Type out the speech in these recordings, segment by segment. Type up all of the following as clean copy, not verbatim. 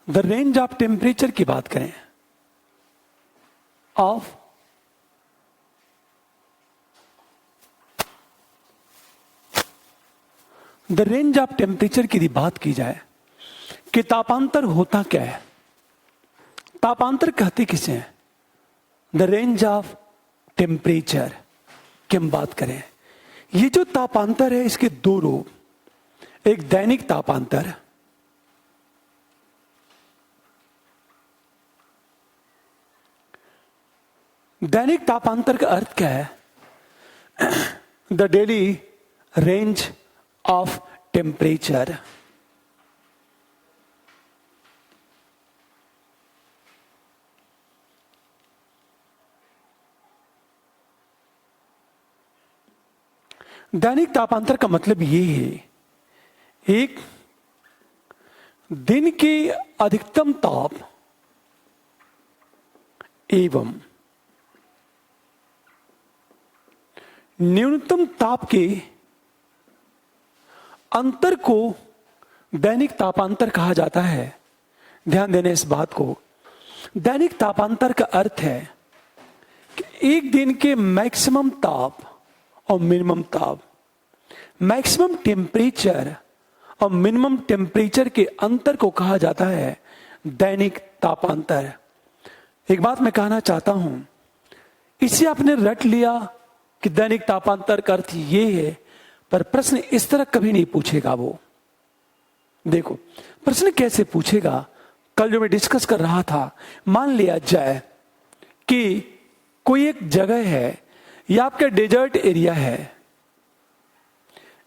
The range of temperature की बात करें, of the range of temperature की बात की जाए कि तापांतर होता क्या है, तापांतर कहते किसे हैं, द रेंज ऑफ टेम्परेचर की हम बात करें। ये जो तापांतर है इसके दो रूप, एक दैनिक तापांतर, दैनिक तापांतर का अर्थ क्या है, the daily range of temperature. दैनिक तापांतर का मतलब ये है, एक दिन के अधिकतम ताप एवं न्यूनतम ताप के अंतर को दैनिक तापांतर कहा जाता है। ध्यान देने इस बात को, दैनिक तापांतर का अर्थ है कि एक दिन के मैक्सिमम ताप और मिनिमम ताप, मैक्सिमम टेम्परेचर और मिनिमम टेम्परेचर के अंतर को कहा जाता है दैनिक तापांतर। एक बात मैं कहना चाहता हूं, इसे आपने रट लिया कि दैनिक तापांतर का अर्थ ये है, पर प्रश्न इस तरह कभी नहीं पूछेगा वो। देखो प्रश्न कैसे पूछेगा, कल जो मैं डिस्कस कर रहा था, मान लिया जाए कि कोई एक जगह है या आपका डेजर्ट एरिया है,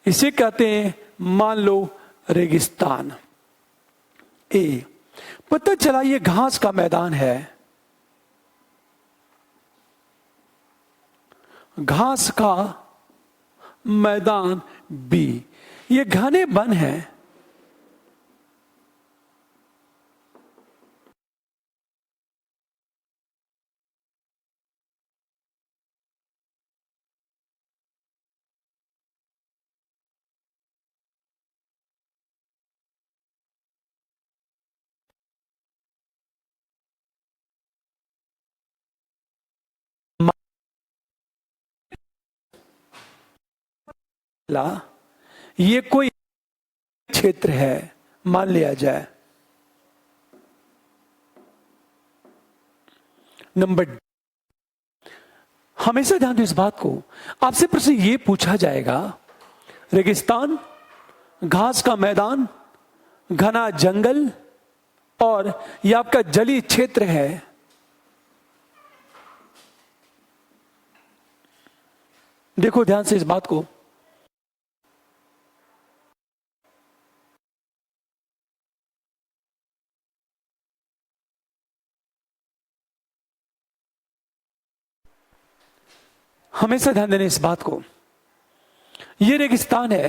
इसे कहते हैं मान लो रेगिस्तान। ए पता चला ये घास का मैदान है, घास का मैदान बी, ये घने वन है, ये कोई क्षेत्र है मान लिया जाए। नंबर, हमेशा ध्यान दो इस बात को, आपसे प्रश्न ये पूछा जाएगा, रेगिस्तान, घास का मैदान, घना जंगल और ये आपका जलीय क्षेत्र है, देखो ध्यान से इस बात को, हमेशा ध्यान देने इस बात को, ये रेगिस्तान है,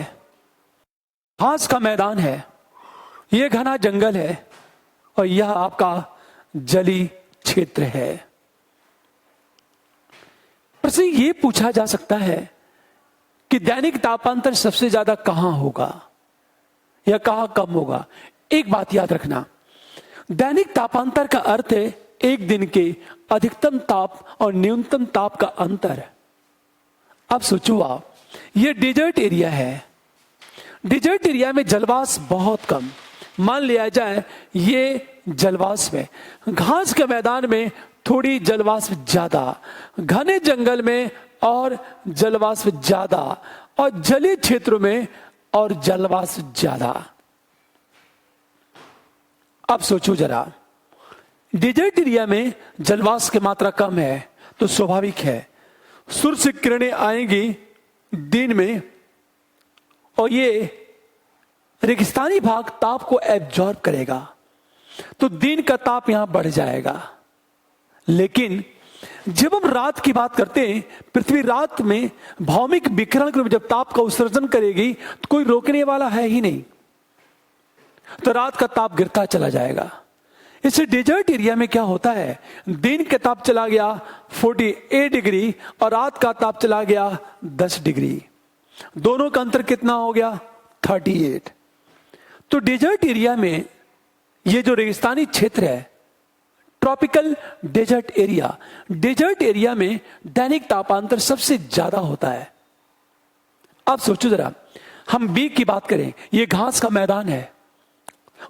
घास का मैदान है, ये घना जंगल है और यह आपका जलीय क्षेत्र है। प्रश्न ये पूछा जा सकता है कि दैनिक तापांतर सबसे ज्यादा कहां होगा या कहां कम होगा। एक बात याद रखना, दैनिक तापांतर का अर्थ है एक दिन के अधिकतम ताप और न्यूनतम ताप का अंतर। अब सोचो आप, ये डेजर्ट एरिया है, डेजर्ट एरिया में जलवाष्प बहुत कम, मान लिया जाए ये जलवाष्प है, घास के मैदान में थोड़ी जलवाष्प ज्यादा, घने जंगल में और जलवाष्प ज्यादा और जलीय क्षेत्रों में और जलवाष्प ज्यादा। अब सोचो जरा, डेजर्ट एरिया में जलवाष्प की मात्रा कम है तो स्वाभाविक है सूर्य से किरणें आएंगी दिन में और ये रेगिस्तानी भाग ताप को एब्जॉर्ब करेगा तो दिन का ताप यहां बढ़ जाएगा। लेकिन जब हम रात की बात करते हैं, पृथ्वी रात में भौमिक विकिरण के रूप में जब ताप का उत्सर्जन करेगी तो कोई रोकने वाला है ही नहीं, तो रात का ताप गिरता चला जाएगा। इस डेजर्ट एरिया में क्या होता है, दिन का ताप चला गया 48 डिग्री और रात का ताप चला गया 10 डिग्री, दोनों का अंतर कितना हो गया 38। तो डेजर्ट एरिया में ये जो रेगिस्तानी क्षेत्र है, tropical desert area, desert area में दैनिक तापांतर सबसे ज्यादा होता है। अब सोचो जरा, हम बी की बात करें, ये घास का मैदान है,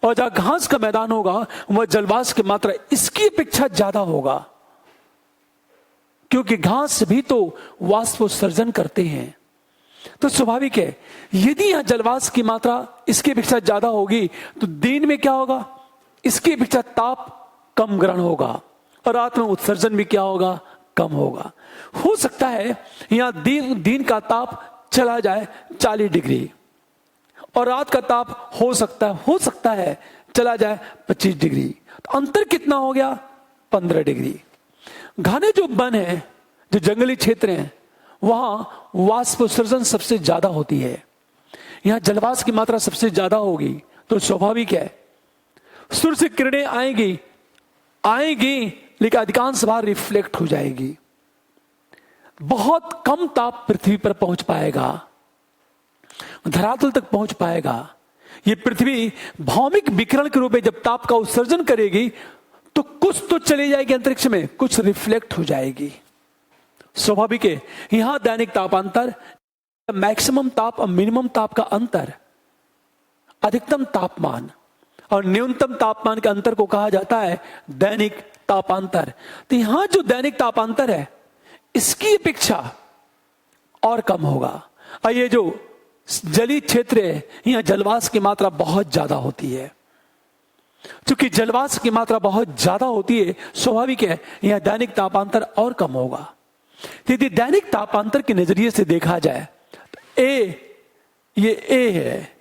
और जहां घास का मैदान होगा वह जलवाष्प की मात्रा इसकी अपेक्षा ज्यादा होगा, क्योंकि घास भी तो वाष्पोत्सर्जन करते हैं। तो स्वाभाविक है, यदि यहां जलवाष्प की मात्रा इसकी अपेक्षा ज्यादा होगी तो दिन में क्या होगा, इसकी अपेक्षा ताप कम ग्रहण होगा, और रात में उत्सर्जन भी क्या होगा, कम होगा। हो सकता है यहां दिन का ताप चला जाए 40 डिग्री, और रात का ताप हो सकता है चला जाए 25 डिग्री। तो अंतर कितना हो गया, 15 डिग्री। घने जो वन है, जो जंगली क्षेत्र हैं, वहां वाष्पोत्सर्जन सबसे ज्यादा होती है, यहां जलवाष्प की मात्रा सबसे ज्यादा होगी। तो स्वाभाविक है सूर्य से किरणें आएंगी लेकिन अधिकांश बार रिफ्लेक्ट हो जाएगी, बहुत कम ताप पृथ्वी पर पहुंच पाएगा, धरातल तक पहुंच पाएगा। ये पृथ्वी भौमिक विकिरण के रूप में जब ताप का उत्सर्जन करेगी तो कुछ तो चली जाएगी अंतरिक्ष में, कुछ रिफ्लेक्ट हो जाएगी। स्वाभाविक है यहां दैनिक तापांतर, मैक्सिमम ताप और मिनिमम ताप का अंतर, अधिकतम तापमान और न्यूनतम तापमान के अंतर को कहा जाता है दैनिक तापांतर। तो यहां जो दैनिक तापांतर है इसकी अपेक्षा और कम होगा। और ये जो जलीय क्षेत्र है, यहां जलवाष्प की मात्रा बहुत ज्यादा होती है। क्योंकि जलवाष्प की मात्रा बहुत ज्यादा होती है, स्वाभाविक है यहां दैनिक तापांतर और कम होगा। यदि दैनिक तापांतर के नजरिए से देखा जाए तो ये ए है,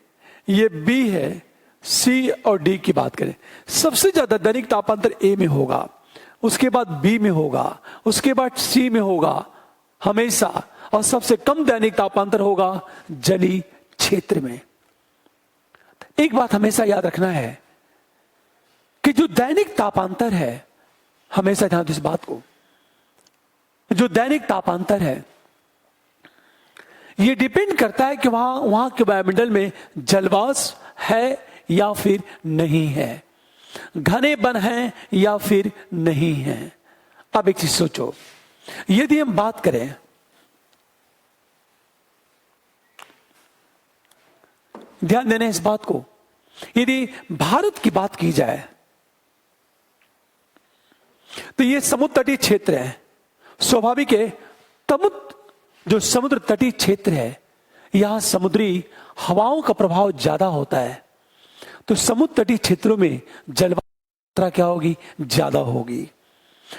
ये बी है, सी और डी की बात करें, सबसे ज्यादा दैनिक तापांतर ए में होगा, उसके बाद बी में होगा, उसके बाद सी में होगा हमेशा, और सबसे कम दैनिक तापांतर होगा जलीय क्षेत्र में। एक बात हमेशा याद रखना है कि जो दैनिक तापांतर है, हमेशा ध्यान दो इस बात को, जो दैनिक तापांतर है यह डिपेंड करता है कि वहां के वायुमंडल में जलवाष्प है या फिर नहीं है, घने वन हैं या फिर नहीं है। अब एक चीज सोचो, यदि हम बात करें ध्यान देना इस बात को, यदि भारत की बात की जाए तो यह समुद्र तटीय क्षेत्र है। स्वाभाविक है जो समुद्र तटीय क्षेत्र है यहां समुद्री हवाओं का प्रभाव ज्यादा होता है, तो समुद्र तटीय क्षेत्रों में जलवाष्प की मात्रा क्या होगी, ज्यादा होगी।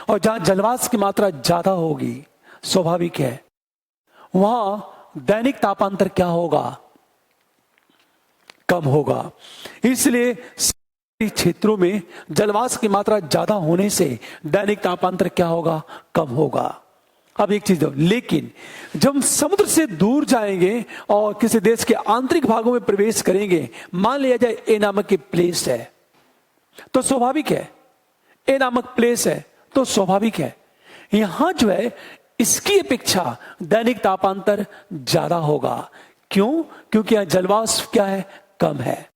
और जहां जलवाष्प की मात्रा ज्यादा होगी, स्वाभाविक है वहां दैनिक तापांतर क्या होगा, कम होगा। इसलिए क्षेत्रों में जलवाष्प की मात्रा ज्यादा होने से दैनिक तापांतर क्या होगा, कम होगा। अब एक चीज, लेकिन जब हम समुद्र से दूर जाएंगे और किसी देश के आंतरिक भागों में प्रवेश करेंगे, मान लिया जाए ए नामक एक प्लेस है, तो स्वाभाविक है ए नामक प्लेस है तो स्वाभाविक है यहां जो है इसकी अपेक्षा दैनिक तापांतर ज्यादा होगा। क्यों? क्योंकि यहां जलवाष्प क्या है, कम है।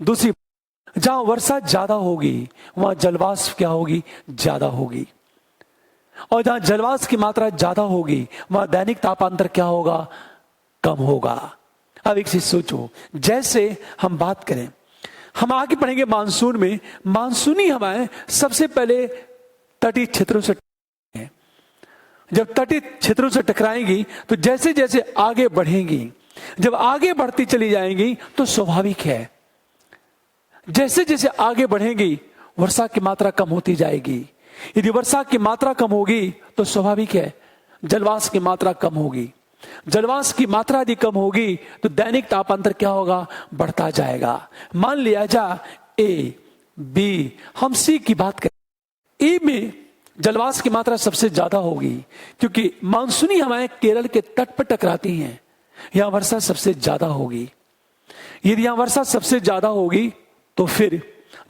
दूसरी, जहां वर्षा ज्यादा होगी वहां जलवाष्प क्या होगी, ज्यादा होगी। और जहां जलवाष्प की मात्रा ज्यादा होगी वहां दैनिक तापांतर क्या होगा, कम होगा। अब एक चीज सोचो, जैसे हम बात करें, हम आगे पढ़ेंगे मानसून में, मानसूनी हवाएं सबसे पहले तटीय क्षेत्रों से टकराएंगी। जब तटीय क्षेत्रों से टकराएंगी तो जैसे जैसे आगे बढ़ेंगी, जब आगे बढ़ती चली जाएंगी तो स्वाभाविक है जैसे जैसे आगे बढ़ेंगी वर्षा की मात्रा कम होती जाएगी। यदि वर्षा की मात्रा कम होगी तो स्वाभाविक है जलवाष्प की मात्रा कम होगी। जलवाष्प की मात्रा यदि कम होगी तो दैनिक तापांतर क्या होगा, बढ़ता जाएगा। मान लिया जा ए बी, हम सी की बात करें, ए में जलवाष्प की मात्रा सबसे ज्यादा होगी क्योंकि मानसूनी हवाएं केरल के तट पर टकराती हैं, यहां वर्षा सबसे ज्यादा होगी। यदि यहां वर्षा सबसे ज्यादा होगी तो फिर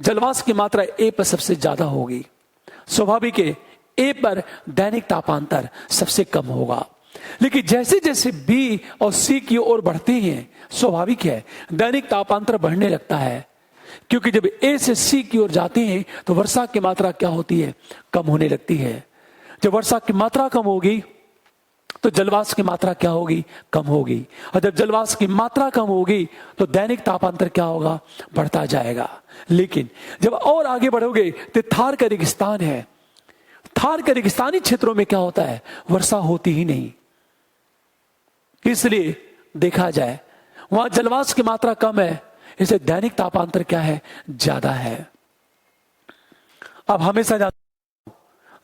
जलवाष्प की मात्रा ए पर सबसे ज्यादा होगी। स्वाभाविक है ए पर दैनिक तापांतर सबसे कम होगा। लेकिन जैसे जैसे बी और सी की ओर बढ़ते हैं, स्वाभाविक है दैनिक तापांतर बढ़ने लगता है। क्योंकि जब ए से सी की ओर जाते हैं तो वर्षा की मात्रा क्या होती है, कम होने लगती है। जब वर्षा की मात्रा कम होगी तो जलवाष्प की मात्रा क्या होगी, कम होगी। और जब जलवाष्प की मात्रा कम होगी तो दैनिक तापांतर क्या होगा, बढ़ता जाएगा। लेकिन जब और आगे बढ़ोगे तो थार का रेगिस्तान है, थार के रेगिस्तानी क्षेत्रों में क्या होता है, वर्षा होती ही नहीं। इसलिए देखा जाए वहां जलवाष्प की मात्रा कम है, इसलिए दैनिक तापांतर क्या है, ज्यादा है। अब हमेशा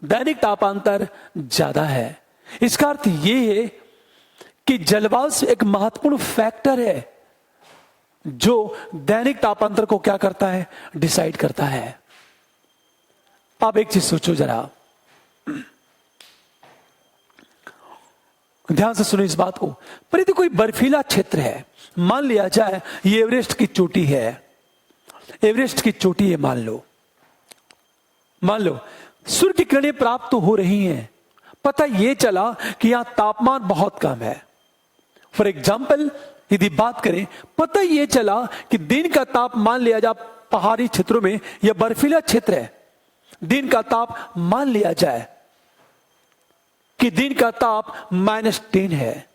दैनिक तापांतर ज्यादा है, इसका अर्थ यह है कि जलवाष्प एक महत्वपूर्ण फैक्टर है जो दैनिक तापांतर को क्या करता है, डिसाइड करता है। अब एक चीज सोचो जरा, ध्यान से सुनो इस बात को। पर यदि कोई बर्फीला क्षेत्र है, मान लिया जाए ये एवरेस्ट की चोटी है, एवरेस्ट की चोटी है मान लो सूर्य की किरणें प्राप्त तो हो रही हैं, पता यह चला कि यहां तापमान बहुत कम है। फॉर एग्जाम्पल यदि बात करें, पता यह चला कि दिन का ताप, मान लिया जाए पहाड़ी क्षेत्रों में यह बर्फीला क्षेत्र है, दिन का ताप मान लिया जाए कि दिन का ताप -10 है,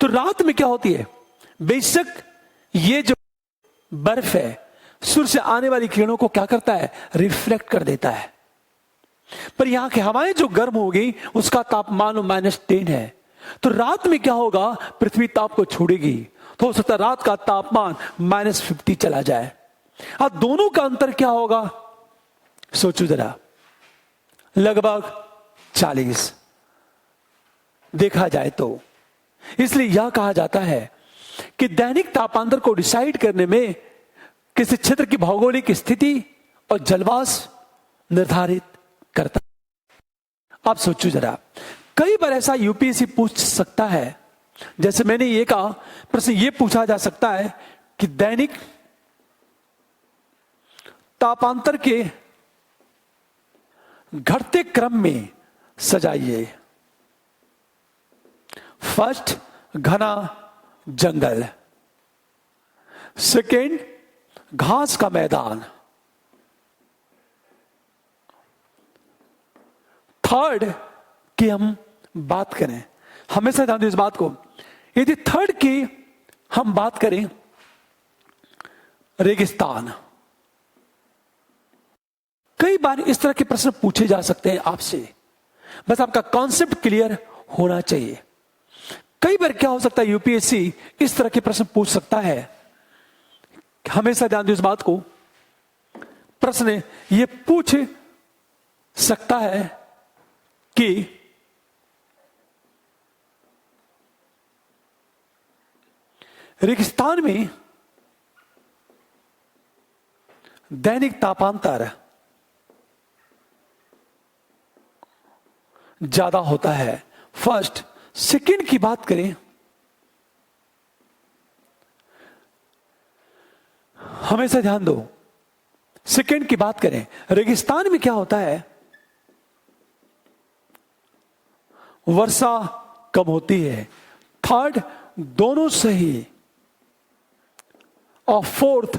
तो रात में क्या होती है, बेशक ये जो बर्फ है सूर्य से आने वाली किरणों को क्या करता है, रिफ्लेक्ट कर देता है। पर यहां की हवाएं जो गर्म होगी उसका तापमान -10 है, तो रात में क्या होगा, पृथ्वी ताप को छोड़ेगी, तो हो सकता है रात का तापमान -50 चला जाए। अब दोनों का अंतर क्या होगा, सोचो जरा, लगभग 40 देखा जाए तो। इसलिए यह कहा जाता है कि दैनिक तापांतर को डिसाइड करने में किसी क्षेत्र की भौगोलिक स्थिति और जलवाष्प निर्धारित करता है। आप सोचो जरा, कई बार ऐसा यूपीएससी पूछ सकता है, जैसे मैंने ये कहा, प्रश्न ये पूछा जा सकता है कि दैनिक तापांतर के घटते क्रम में सजाइए। फर्स्ट, घना जंगल। सेकेंड, घास का मैदान। थर्ड की हम बात करें, हमेशा ध्यान दो इस बात को, यदि थर्ड की हम बात करें, रेगिस्तान। कई बार इस तरह के प्रश्न पूछे जा सकते हैं आपसे, बस आपका कॉन्सेप्ट क्लियर होना चाहिए। कई बार क्या हो सकता है, यूपीएससी इस तरह के प्रश्न पूछ सकता है, हमेशा ध्यान दो इस बात को, प्रश्न ये पूछ सकता है कि रेगिस्तान में दैनिक तापांतर ज्यादा होता है। फर्स्ट, सेकंड की बात करें, हमेशा ध्यान दो, सेकंड की बात करें, रेगिस्तान में क्या होता है, वर्षा कम होती है। थर्ड, दोनों सही। और फोर्थ,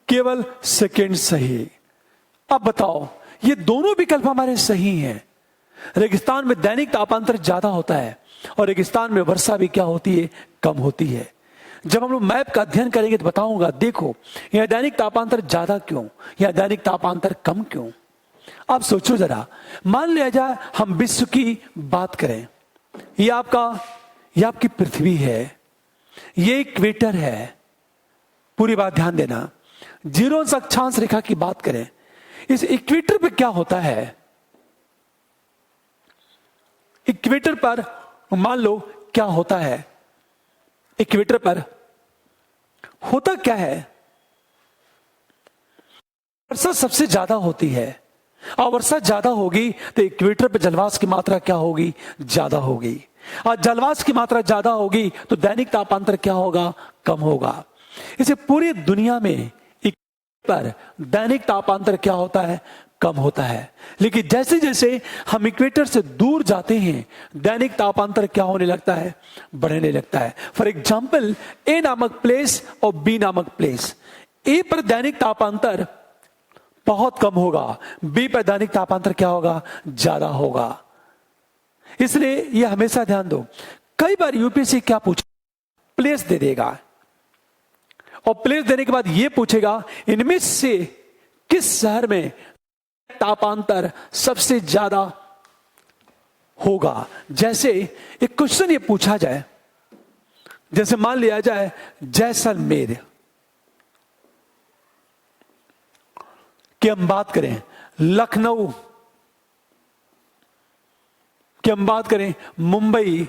केवल सेकंड सही। अब बताओ, ये दोनों विकल्प हमारे सही हैं। रेगिस्तान में दैनिक तापांतर ज्यादा होता है और रेगिस्तान में वर्षा भी क्या होती है, कम होती है। जब हम लोग मैप का अध्ययन करेंगे तो बताऊंगा, देखो यह दैनिक तापांतर ज्यादा क्यों या दैनिक तापांतर कम क्यों। आप सोचो जरा, मान लिया जाए हम विश्व की बात करें, ये आपकी पृथ्वी है, ये इक्वेटर है, पूरी बात ध्यान देना। 0 अक्षांश रेखा की बात करें, इस इक्वेटर पे क्या होता है, इक्वेटर पर मान लो क्या होता है, इक्वेटर पर होता क्या है, वर्षा सबसे ज्यादा होती है, और वर्षा ज्यादा होगी तो इक्वेटर पर जलवाष्प की मात्रा क्या होगी, ज्यादा होगी, और जलवाष्प की मात्रा ज्यादा होगी तो दैनिक तापांतर क्या होगा, कम होगा। इसे पूरी दुनिया में पर दैनिक तापांतर क्या होता है, कम होता है। लेकिन जैसे जैसे हम इक्वेटर से दूर जाते हैं, दैनिक तापांतर क्या होने लगता है? बढ़ने लगता है। फॉर एग्जाम्पल, ए नामक प्लेस और बी नामक प्लेस, ए पर दैनिक तापांतर बहुत कम होगा, बी पर दैनिक तापांतर क्या होगा? ज्यादा होगा। इसलिए यह हमेशा ध्यान दो। कई बार यूपीएससी क्या पूछे? प्लेस दे देगा, और प्लेस देने के बाद यह पूछेगा इनमें से किस शहर में तापांतर सबसे ज्यादा होगा। जैसे एक क्वेश्चन ये पूछा जाए, जैसे मान लिया जाए जैसलमेर की हम बात करें, लखनऊ की हम बात करें, मुंबई,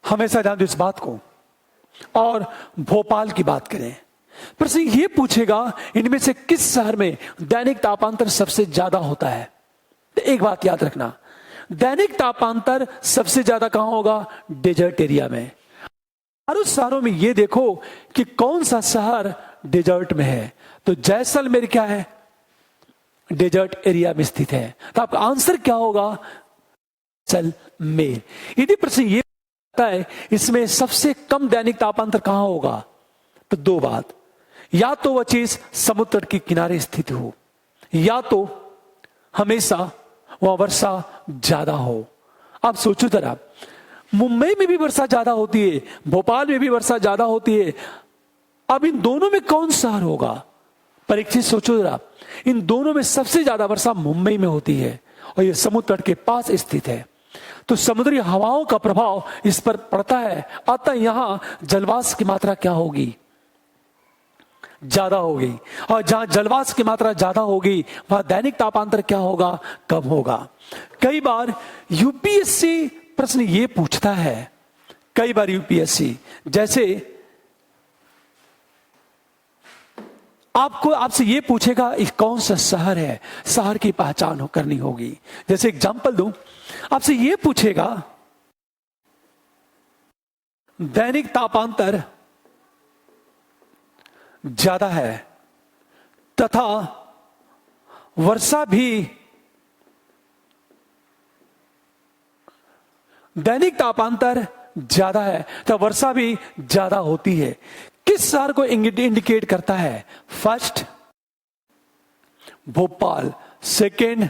हमेशा ध्यान दो इस बात को, और भोपाल की बात करें। प्रश्न ये पूछेगा इनमें से किस शहर में दैनिक तापांतर सबसे ज्यादा होता है। तो एक बात याद रखना, दैनिक तापांतर सबसे ज्यादा कहां होगा? डेजर्ट एरिया में। और उस शहरों में ये देखो कि कौन सा शहर डेजर्ट में है। तो जैसलमेर क्या है? डेजर्ट एरिया में स्थित है। तो आपका आंसर क्या होगा? जैसलमेर। यदि प्रश्न ये है इसमें सबसे कम दैनिक तापांतर कहां होगा, तो दो बात, या तो वह चीज समुद्र तट के किनारे स्थित हो, या तो हमेशा वह वर्षा ज्यादा हो। आप सोचो जरा, मुंबई में भी वर्षा ज्यादा होती है, भोपाल में भी वर्षा ज्यादा होती है। अब इन दोनों में कौन शहर होगा? पर एक चीज सोचो जरा, इन दोनों में सबसे ज्यादा वर्षा मुंबई में होती है, और यह समुद्र तट के पास स्थित है। तो समुद्री हवाओं का प्रभाव इस पर पड़ता है, अतः यहां जलवाष्प की मात्रा क्या होगी? ज्यादा होगी। और जहां जलवाष्प की मात्रा ज्यादा होगी वहां दैनिक तापांतर क्या होगा? कम होगा। कई बार यूपीएससी प्रश्न ये पूछता है, कई बार यूपीएससी जैसे आपसे ये पूछेगा इस कौन सा शहर है, शहर की पहचान करनी होगी। जैसे एग्जांपल दूं, आपसे ये पूछेगा दैनिक तापांतर ज्यादा है तथा वर्षा भी, दैनिक तापांतर ज्यादा है तो वर्षा भी ज्यादा होती है, किस शहर को इंडिकेट करता है? First Bhopal, second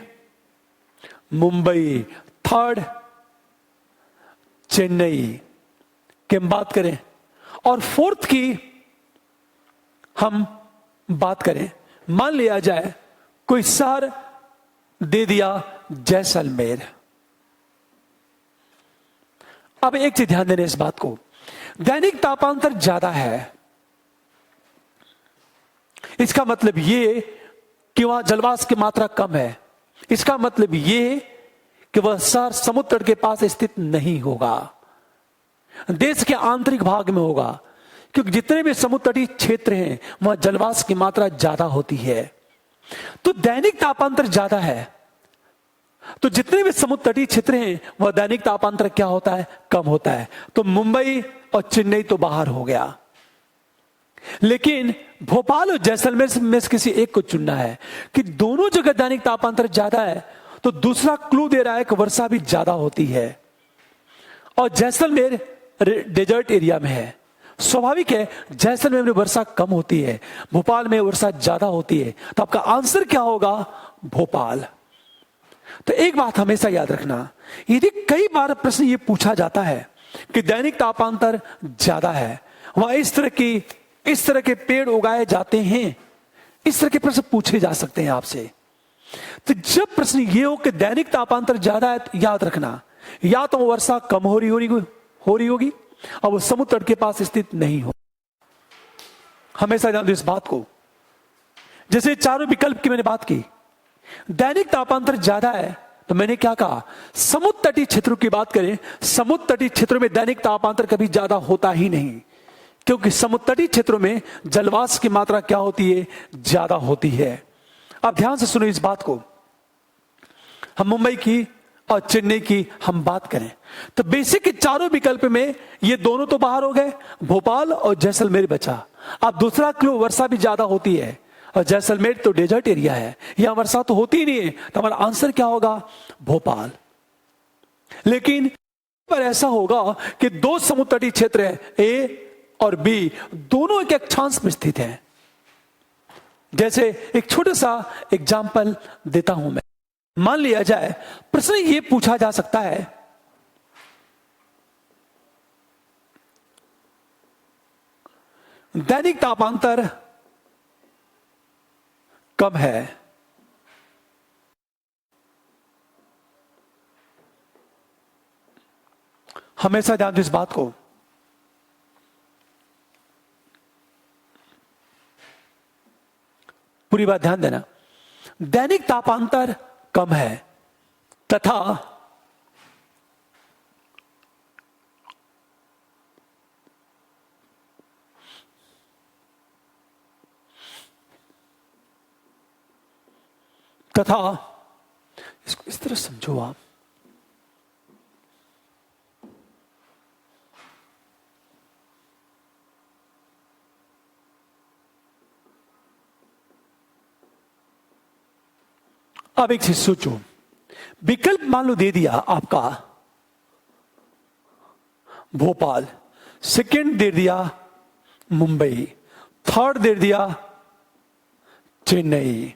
Mumbai, third Chennai की हम बात करें, और फोर्थ की हम बात करें, मान लिया जाए कोई शहर दे दिया जैसलमेर। अब एक चीज ध्यान देने इस बात को, दैनिक तापांतर ज्यादा है, इसका मतलब ये कि वहां जलवाष्प की मात्रा कम है। इसका मतलब ये कि वह शहर समुद्र तट के पास स्थित नहीं होगा, देश के आंतरिक भाग में होगा, क्योंकि जितने भी समुद्र तटीय क्षेत्र हैं वहां जलवाष्प की मात्रा ज्यादा होती है। तो दैनिक तापांतर ज्यादा है, तो जितने भी समुद्र तटीय क्षेत्र हैं वह दैनिक तापांतर क्या होता है? कम होता है। तो मुंबई और चेन्नई तो बाहर हो गया, लेकिन भोपाल और जैसलमेर में से किसी एक को चुनना है कि दोनों जगह दैनिक तापांतर ज्यादा है, तो दूसरा क्लू दे रहा है कि वर्षा भी ज्यादा होती है, और जैसलमेर डेजर्ट एरिया में है। स्वाभाविक है जैसलमेर में वर्षा कम होती है, भोपाल में वर्षा ज्यादा होती है। तो आपका आंसर क्या होगा? भोपाल। तो एक बात हमेशा याद रखना, यदि कई बार प्रश्न ये पूछा जाता है कि दैनिक तापांतर ज्यादा है, वहां इस तरह के पेड़ उगाए जाते हैं, इस तरह के प्रश्न पूछे जा सकते हैं आपसे। तो जब प्रश्न ये हो कि दैनिक तापांतर ज्यादा है, तो याद रखना या तो वर्षा कम हो रही होगी और वो समुद्र तट के पास स्थित नहीं हो। हमेशा ध्यान दो इस बात को। जैसे चारों विकल्प की मैंने बात की, दैनिक तापांतर ज्यादा है तो मैंने क्या कहा? समुद्र तटीय क्षेत्रों की बात करें, समुद्र तटीय क्षेत्रों में दैनिक तापांतर कभी ज्यादा होता ही नहीं, क्योंकि समुद्र तटीय क्षेत्रों में जलवाष्प की मात्रा क्या होती है? ज्यादा होती है। अब ध्यान से सुनो इस बात को। हम मुंबई की और चेन्नई की हम बात करें तो बेसिक चारों विकल्प में ये दोनों तो बाहर हो गए, भोपाल और जैसलमेर बचा। अब दूसरा क्लू, वर्षा भी ज्यादा होती है, और जैसलमेर तो डेजर्ट एरिया है, यहां वर्षा तो होती ही नहीं है। तो हमारा आंसर क्या होगा? भोपाल। लेकिन पर ऐसा होगा कि दो समुद्र तटीय क्षेत्र है, ए और बी, दोनों एक अक्षांश में स्थित हैं। जैसे एक छोटा सा एग्जाम्पल देता हूं मैं। मान लिया जाए, प्रश्न ये पूछा जा सकता है, दैनिक तापांतर कम है। हमेशा ध्यान दो इस बात को। पूरी बात ध्यान देना। दैनिक तापांतर कम है तथा इसको इस तरह समझो आप, अब एक चीज सोचो, विकल्प मान लो दे दिया आपका भोपाल, सेकंड दे दिया मुंबई, थर्ड दे दिया चेन्नई।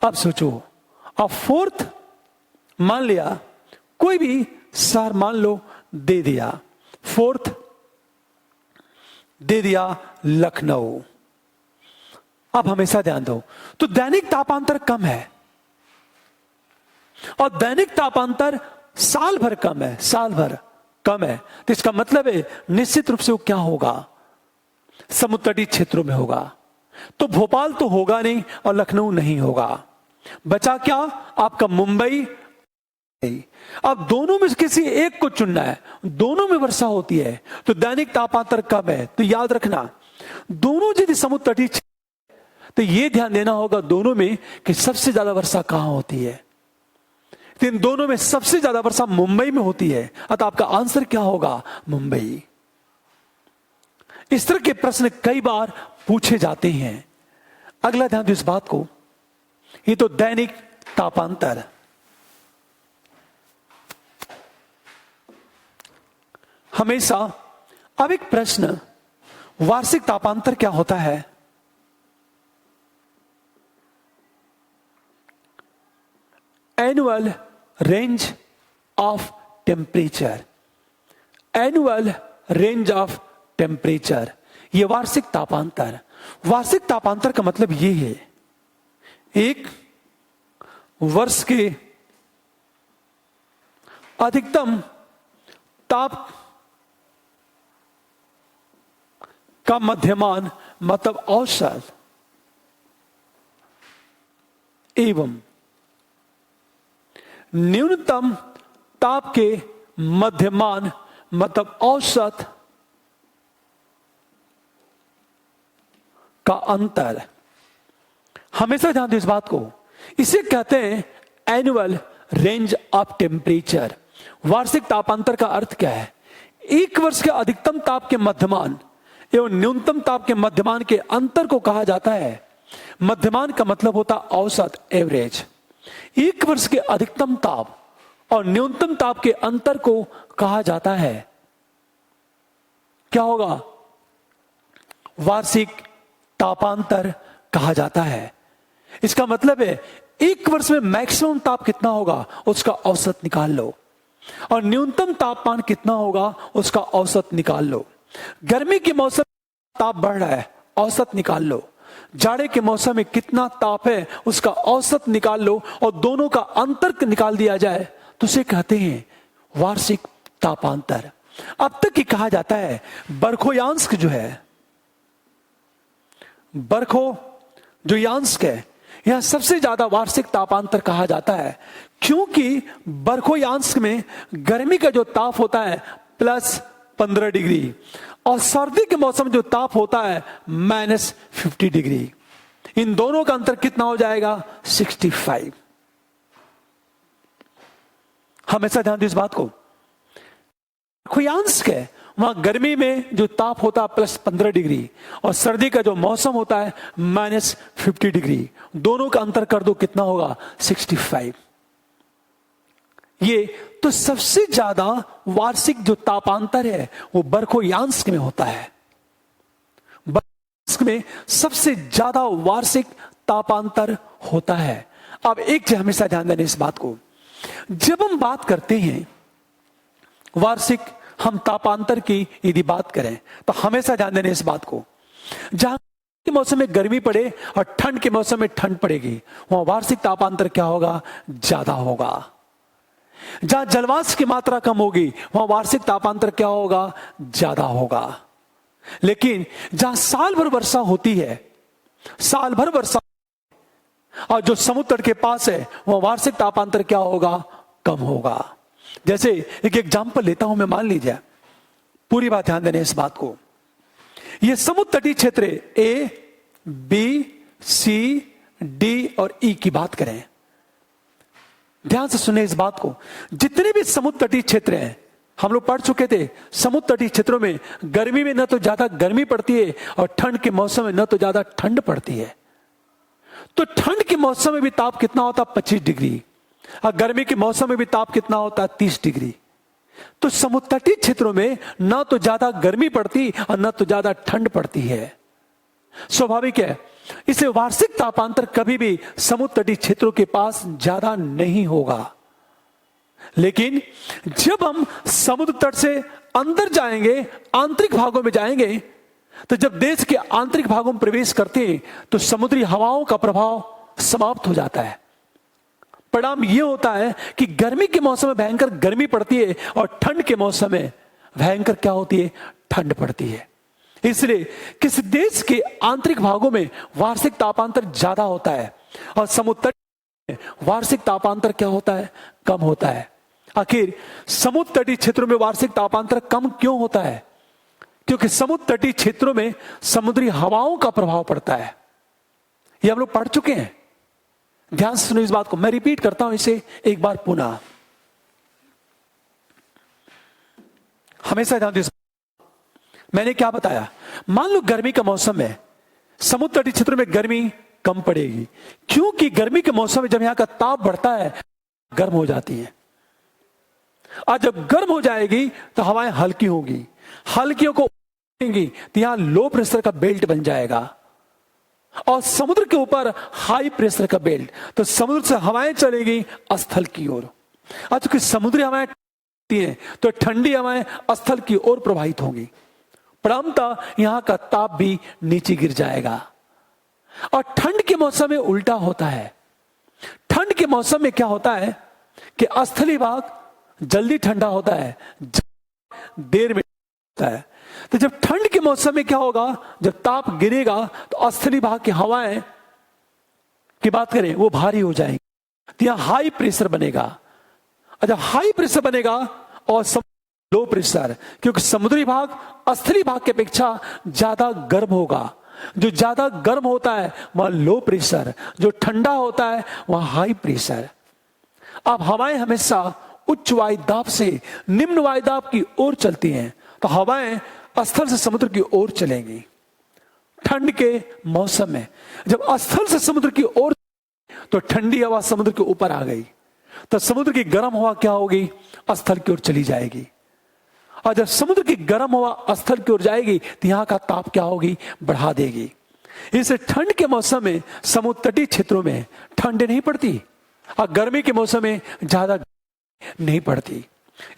अब सोचो, अब फोर्थ मान लिया कोई भी शहर मान लो दे दिया, फोर्थ दे दिया लखनऊ। अब हमेशा ध्यान दो, तो दैनिक तापांतर कम है और दैनिक तापांतर साल भर कम है, साल भर कम है। तो इसका मतलब है निश्चित रूप से वो क्या होगा? समुद्र तटीय क्षेत्रों में होगा। तो भोपाल तो होगा नहीं और लखनऊ नहीं होगा। बचा क्या? आपका मुंबई। अब दोनों में से किसी एक को चुनना है, दोनों में वर्षा होती है तो दैनिक तापांतर कम है। तो याद रखना, दोनों यदि समुद्र तटीय तो ये ध्यान देना होगा दोनों में कि सबसे ज्यादा वर्षा कहां होती है। तो इन दोनों में सबसे ज्यादा वर्षा मुंबई में होती है, अतः आपका आंसर क्या होगा? मुंबई। इस तरह के प्रश्न कई बार पूछे जाते हैं। अगला ध्यान दो इस बात को, ये तो दैनिक तापांतर। हमेशा अब एक प्रश्न, वार्षिक तापांतर क्या होता है? Annual range of temperature. Annual range of temperature, यह वार्षिक तापांतर। वार्षिक तापांतर का मतलब यह है, एक वर्ष के अधिकतम ताप का मध्यमान मतलब औसत एवं न्यूनतम ताप के मध्यमान मतलब औसत का अंतर। हमेशा ध्यान दो इस बात को, इसे कहते हैं एनुअल रेंज ऑफ टेम्परेचर। वार्षिक तापांतर का अर्थ क्या है? एक वर्ष के अधिकतम ताप के मध्यमान एवं न्यूनतम ताप के मध्यमान के अंतर को कहा जाता है। मध्यमान का मतलब होता औसत, एवरेज। एक वर्ष के अधिकतम ताप और न्यूनतम ताप के अंतर को कहा जाता है, क्या होगा? वार्षिक तापांतर कहा जाता है। इसका मतलब है एक वर्ष में मैक्सिमम ताप कितना होगा उसका औसत निकाल लो, और न्यूनतम तापमान कितना होगा उसका औसत निकाल लो। गर्मी के मौसम में ताप बढ़ रहा है, औसत निकाल लो। जाड़े के मौसम में कितना ताप है उसका औसत निकाल लो, और दोनों का अंतर निकाल दिया जाए तो उसे कहते हैं वार्षिक तापांतर। अब तक ही कहा जाता है बरखोयांश जो है, बरखो जो यांश है, यह सबसे ज्यादा वार्षिक तापांतर कहा जाता है, क्योंकि बरखोयांश में गर्मी का जो ताप होता है +15 डिग्री और सर्दी के मौसम जो ताप होता है -50 डिग्री। इन दोनों का अंतर कितना हो जाएगा? 65। हमेशा ध्यान दो इस बात को, बरखोयांस्क है, वहां गर्मी में जो ताप होता है +15 डिग्री और सर्दी का जो मौसम होता है -50 डिग्री, दोनों का अंतर कर दो कितना होगा? 65। ये तो सबसे ज्यादा वार्षिक जो तापांतर है वो बरखोयांस्क में होता है। बरखोयांस्क में सबसे ज्यादा वार्षिक तापांतर होता है। अब एक चीज हमेशा ध्यान देना इस बात को, जब हम बात करते हैं वार्षिक हम तापांतर की यदि बात करें तो हमेशा ध्यान देना इस बात को, जहां के मौसम में गर्मी पड़े और ठंड के मौसम में ठंड पड़ेगी, वहां वार्षिक तापांतर क्या होगा? ज्यादा होगा। जहां जलवाष्प की मात्रा कम होगी वहां वार्षिक तापांतर क्या होगा? ज्यादा होगा। लेकिन जहां साल भर वर्षा होती है, साल भर वर्षा, और जो समुद्र तट के पास है वहां वार्षिक तापांतर क्या होगा? कम होगा। जैसे एक एग्जाम्पल लेता हूं मैं, मान लीजिए, पूरी बात ध्यान देने इस बात को, ये समुद्र तटीय क्षेत्र A, B, C, D और E की बात करें, ध्यान से सुने इस बात को, जितने भी समुद्र तटीय क्षेत्र हैं, हम लोग पढ़ चुके थे, समुद्र तटीय क्षेत्रों में गर्मी में न तो ज्यादा गर्मी पड़ती है और ठंड के मौसम में न तो ज्यादा ठंड पड़ती है। तो ठंड के मौसम में भी ताप कितना होता है? 25 डिग्री, और गर्मी के मौसम में भी ताप कितना होता है? 30 डिग्री। तो समुद्र तटीय क्षेत्रों में ना तो ज्यादा गर्मी पड़ती और ना तो ज्यादा ठंड पड़ती है। स्वाभाविक है, इसे वार्षिक तापांतर कभी भी समुद्र तटीय क्षेत्रों के पास ज्यादा नहीं होगा। लेकिन जब हम समुद्र तट से अंदर जाएंगे, आंतरिक भागों में जाएंगे, तो जब देश के आंतरिक भागों में प्रवेश करते हैं तो समुद्री हवाओं का प्रभाव समाप्त हो जाता है। परिणाम यह होता है कि गर्मी के मौसम में भयंकर गर्मी पड़ती है और ठंड के मौसम में भयंकर क्या होती है? ठंड पड़ती है। इसलिए किसी देश के आंतरिक भागों में वार्षिक तापांतर ज्यादा होता है और समुद्र तट में वार्षिक तापांतर क्या होता है? कम होता है। आखिर समुद्र तटीय क्षेत्रों में वार्षिक तापांतर कम क्यों होता है? क्योंकि समुद्र तटीय क्षेत्रों में समुद्री हवाओं का प्रभाव पड़ता है। ये हम लोग पढ़ चुके हैं। ध्यान से सुनो इस बात को, मैं रिपीट करता हूं इसे एक बार पुनः, हमेशा ध्यान दीजिए। मैंने क्या बताया? मान लो गर्मी का मौसम है, समुद्र तटीय क्षेत्रों में गर्मी कम पड़ेगी, क्योंकि गर्मी के मौसम में जब यहां का ताप बढ़ता है गर्म हो जाती है, और जब गर्म हो जाएगी तो हवाएं हल्की होगी, हल्कियों को तो यहां लो प्रेशर का बेल्ट बन जाएगा और समुद्र के ऊपर हाई प्रेशर का बेल्ट, तो समुद्र से हवाएं चलेगी स्थल की ओर। और चूंकि समुद्री हवाएं हैं तो ठंडी हवाएं स्थल की ओर प्रवाहित होंगी, परिणामतः यहां का ताप भी नीचे गिर जाएगा। और ठंड के मौसम में उल्टा होता है। ठंड के मौसम में क्या होता है कि स्थलीय भाग जल्दी ठंडा होता है, देर में होता है। तो जब ठंड के मौसम में क्या होगा? जब ताप गिरेगा तो स्थलीय भाग की हवाएं की बात करें वो भारी हो जाएंगी, तो यहां हाई प्रेशर बनेगा। और जब हाई प्रेशर बनेगा और लो प्रेशर, क्योंकि समुद्री भाग स्थलीय भाग की अपेक्षा ज्यादा गर्म होगा। जो ज्यादा गर्म होता है वह लो प्रेशर, जो ठंडा होता है वह हाई प्रेशर। अब हवाएं हमेशा उच्च वायुदाब से निम्न वायुदाब की ओर चलती हैं, तो हवाएं स्थल से समुद्र की ओर चलेंगी। ठंड के मौसम में जब स्थल से समुद्र की ओर तो ठंडी हवा समुद्र के ऊपर आ गई, तो समुद्र की गर्म हवा क्या होगी? स्थल की ओर चली जाएगी। और जब समुद्र की गर्म हवा स्थल की ओर जाएगी तो यहां का ताप क्या होगी? बढ़ा देगी। इसे ठंड के मौसम में समुद्र तटीय क्षेत्रों में ठंड नहीं पड़ती और गर्मी के मौसम में ज्यादा नहीं पड़ती।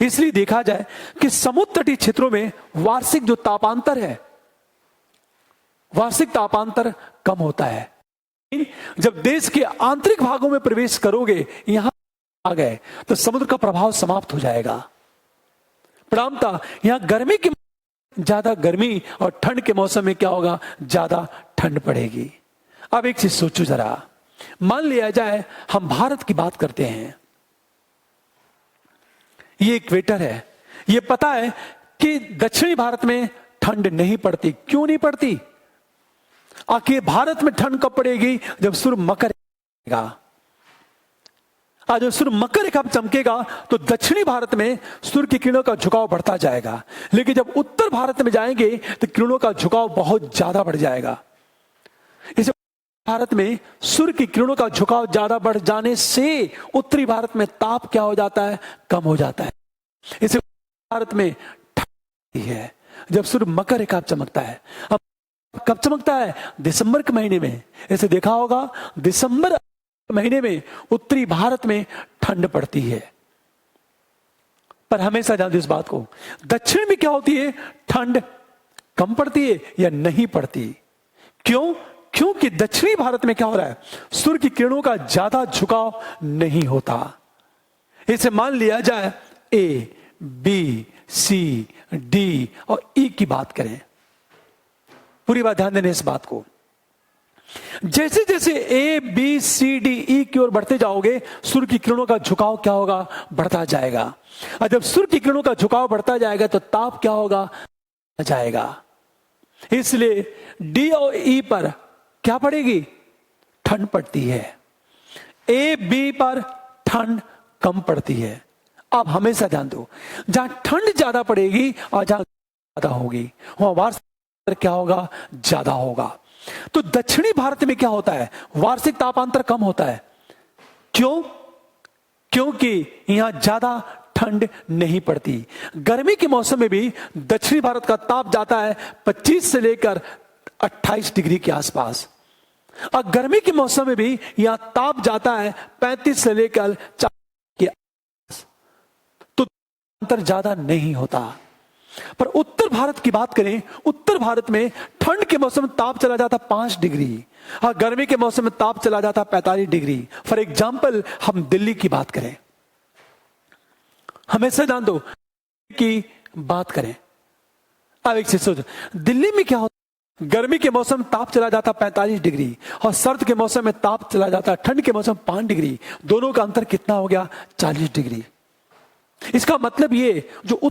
इसलिए देखा जाए कि समुद्र तटीय क्षेत्रों में वार्षिक जो तापांतर है, वार्षिक तापांतर कम होता है। जब देश के आंतरिक भागों में प्रवेश करोगे, यहां आ गए, तो समुद्र का प्रभाव समाप्त हो जाएगा। परिणामतः यहां गर्मी की ज्यादा गर्मी और ठंड के मौसम में क्या होगा? ज्यादा ठंड पड़ेगी। अब एक चीज सोचो जरा, मान लिया जाए हम भारत की बात करते हैं, ये इक्वेटर है, ये पता है कि दक्षिणी भारत में ठंड नहीं पड़ती। क्यों नहीं पड़ती? आखिर भारत में ठंड कब पड़ेगी? जब सूर्य मकर जाएगा। आज जब सूर्य मकर रेखा पर चमकेगा तो दक्षिणी भारत में सूर्य की किरणों का झुकाव बढ़ता जाएगा, लेकिन जब उत्तर भारत में जाएंगे तो किरणों का झुकाव बहुत ज्यादा बढ़ जाएगा। इसे भारत में सूर्य की किरणों का झुकाव ज्यादा बढ़ जाने से उत्तरी भारत में ताप क्या हो जाता है, कम हो जाता है। इसे भारत में ठंड है जब सूर्य मकर रेखा पर चमकता है। अब कब चमकता है? दिसंबर के महीने में। ऐसे देखा होगा दिसंबर महीने में उत्तरी भारत में ठंड पड़ती है, पर हमेशा जानते इस बात को, दक्षिण में क्या होती है, ठंड कम पड़ती है या नहीं पड़ती। क्यों? क्योंकि दक्षिणी भारत में क्या हो रहा है, सूर्य की किरणों का ज्यादा झुकाव नहीं होता। इसे मान लिया जाए ए, बी, सी, डी और ई की बात करें, पूरी बात ध्यान देने इस बात को। जैसे जैसे ए, बी, सी, डी, ई की ओर बढ़ते जाओगे सूर्य की किरणों का झुकाव क्या होगा, बढ़ता जाएगा। और जब सूर्य की किरणों का झुकाव बढ़ता जाएगा तो ताप क्या होगा, जाएगा। इसलिए डी और ई पर क्या पड़ेगी, ठंड पड़ती है। ए, बी पर ठंड कम पड़ती है। आप हमेशा ध्यान दो, जहां ठंड ज्यादा पड़ेगी और जहां ज्यादा होगी वहां वार्षिक क्या होगा, ज्यादा होगा। तो दक्षिणी भारत में क्या होता है, वार्षिक तापांतर कम होता है। क्यों? क्योंकि यहां ज्यादा ठंड नहीं पड़ती। गर्मी के मौसम में भी दक्षिणी भारत का ताप जाता है 25 से लेकर 28 डिग्री के आसपास, और गर्मी के मौसम में भी यहां ताप जाता है 35 से लेकर 40 के आसपास। तो अंतर ज्यादा नहीं होता। पर उत्तर भारत की बात करें, उत्तर भारत में ठंड के मौसम में ताप चला जाता 5 डिग्री और गर्मी के मौसम में ताप चला जाता 45 डिग्री। फॉर एग्जाम्पल हम दिल्ली की बात करें, हमेशा जान दो की बात करें। अब एक चीज सोचो, दिल्ली में क्या होता है, गर्मी के मौसम में ताप चला जाता 45 डिग्री और सर्द के मौसम में ताप चला जाता, ठंड के मौसम 5 डिग्री। दोनों का अंतर कितना हो गया, 40 डिग्री। इसका मतलब ये जो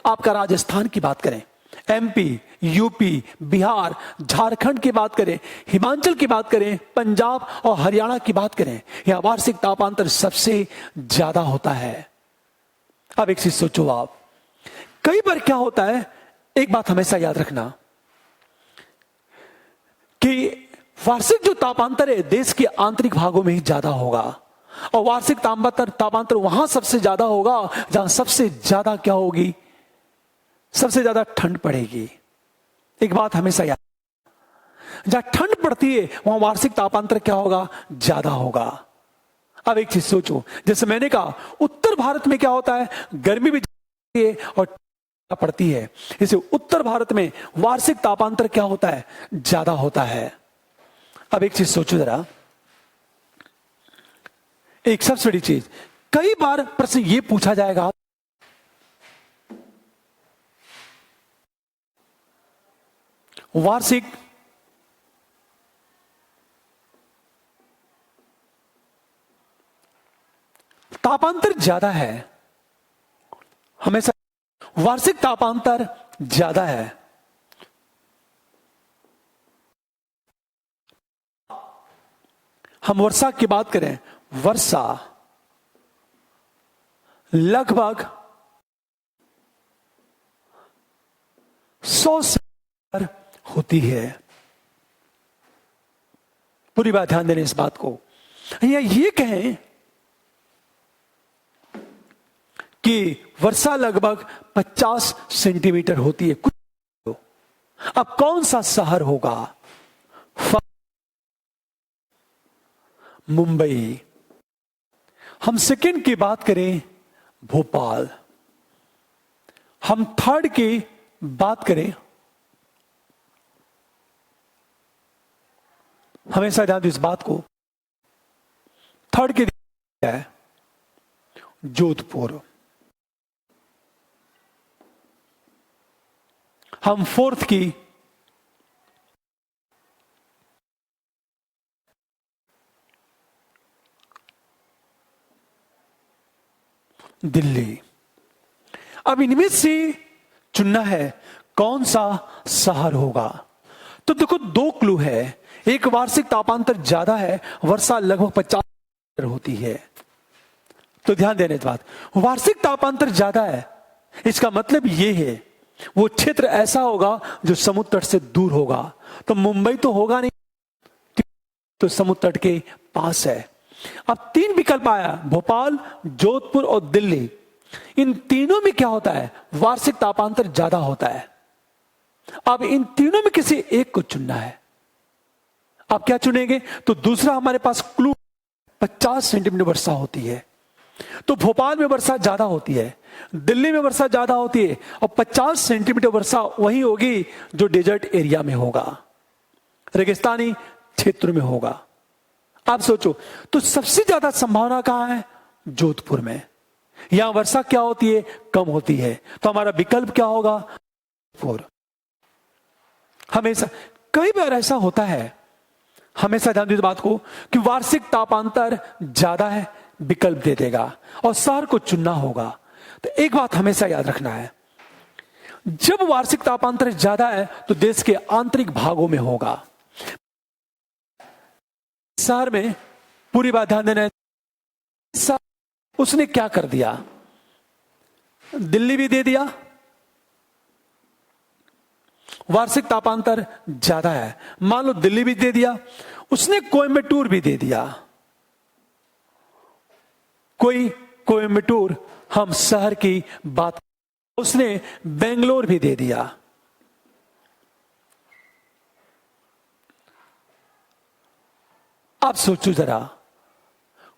आपका राजस्थान की बात करें, एमपी, यूपी, बिहार, झारखंड की बात करें, हिमाचल की बात करें, पंजाब और हरियाणा की बात करें, यहां वार्षिक तापांतर सबसे ज्यादा होता है। अब एक चीज सोचो आप, कई बार क्या होता है, एक बात हमेशा याद रखना कि वार्षिक जो तापांतर है देश के आंतरिक भागों में ही ज्यादा होगा, और वार्षिक तापांतर वहां सबसे ज्यादा होगा जहां सबसे ज्यादा क्या होगी, सबसे ज्यादा ठंड पड़ेगी। एक बात हमेशा याद, जहां ठंड पड़ती है वहां वार्षिक तापांतर क्या होगा, ज्यादा होगा। अब एक चीज सोचो, जैसे मैंने कहा उत्तर भारत में क्या होता है, गर्मी भी है और पड़ती है, इसे उत्तर भारत में वार्षिक तापांतर क्या होता है, ज्यादा होता है। अब एक चीज सोचो जरा, एक सबसे बड़ी चीज, कई बार प्रश्न ये पूछा जाएगा, वार्षिक तापांतर ज्यादा है, हमेशा वार्षिक तापांतर ज्यादा है, हम वर्षा की बात करें, वर्षा लगभग 100 से होती है। पूरी बात ध्यान देने इस बात को, या ये कहें कि वर्षा लगभग 50 सेंटीमीटर होती है कुछ। अब कौन सा शहर होगा, मुंबई। हम सेकंड की बात करें, भोपाल। हम थर्ड की बात करें, हमेशा ध्यान दो इस बात को, थर्ड की है जोधपुर। हम फोर्थ की दिल्ली। अब इनमें से चुनना है कौन सा शहर होगा। तो देखो दो क्लू है, एक वार्षिक तापांतर ज्यादा है, वर्षा लगभग 50 होती है, तो ध्यान देने की बात, वार्षिक तापांतर ज्यादा है, इसका मतलब यह है वो क्षेत्र ऐसा होगा जो समुद्र तट से दूर होगा। तो मुंबई तो होगा नहीं, तो समुद्र तट के पास है। अब 3 विकल्प आया, भोपाल, जोधपुर और दिल्ली। इन तीनों में क्या होता है, वार्षिक तापांतर ज्यादा होता है। अब इन तीनों में किसी एक को चुनना है। आप क्या चुनेंगे? तो दूसरा हमारे पास क्लू, 50 सेंटीमीटर वर्षा होती है। तो भोपाल में वर्षा ज्यादा होती है, दिल्ली में वर्षा ज्यादा होती है, और 50 सेंटीमीटर वर्षा वही होगी जो डेजर्ट एरिया में होगा, रेगिस्तानी क्षेत्र में होगा। आप सोचो, तो सबसे ज्यादा संभावना कहां है? जोधपुर में। यहां वर्षा क्या होती है? कम होती है। तो हमारा विकल्प क्या होगा? जोधपुर। हमेशा कई बार ऐसा होता है, हमेशा ध्यान दीजिए बात को, कि वार्षिक तापांतर ज्यादा है, विकल्प दे देगा और शहर को चुनना होगा। तो एक बात हमेशा याद रखना है, जब वार्षिक तापांतर ज्यादा है तो देश के आंतरिक भागों में होगा। शहर में पूरी बात ध्यान देना है। उसने क्या कर दिया? दिल्ली भी दे दिया, वार्षिक तापांतर ज्यादा है, मान लो दिल्ली भी दे दिया, उसने कोयम्बटूर भी दे दिया। कोयम्बटूर हम शहर की बात, उसने बेंगलोर भी दे दिया। आप सोचो जरा,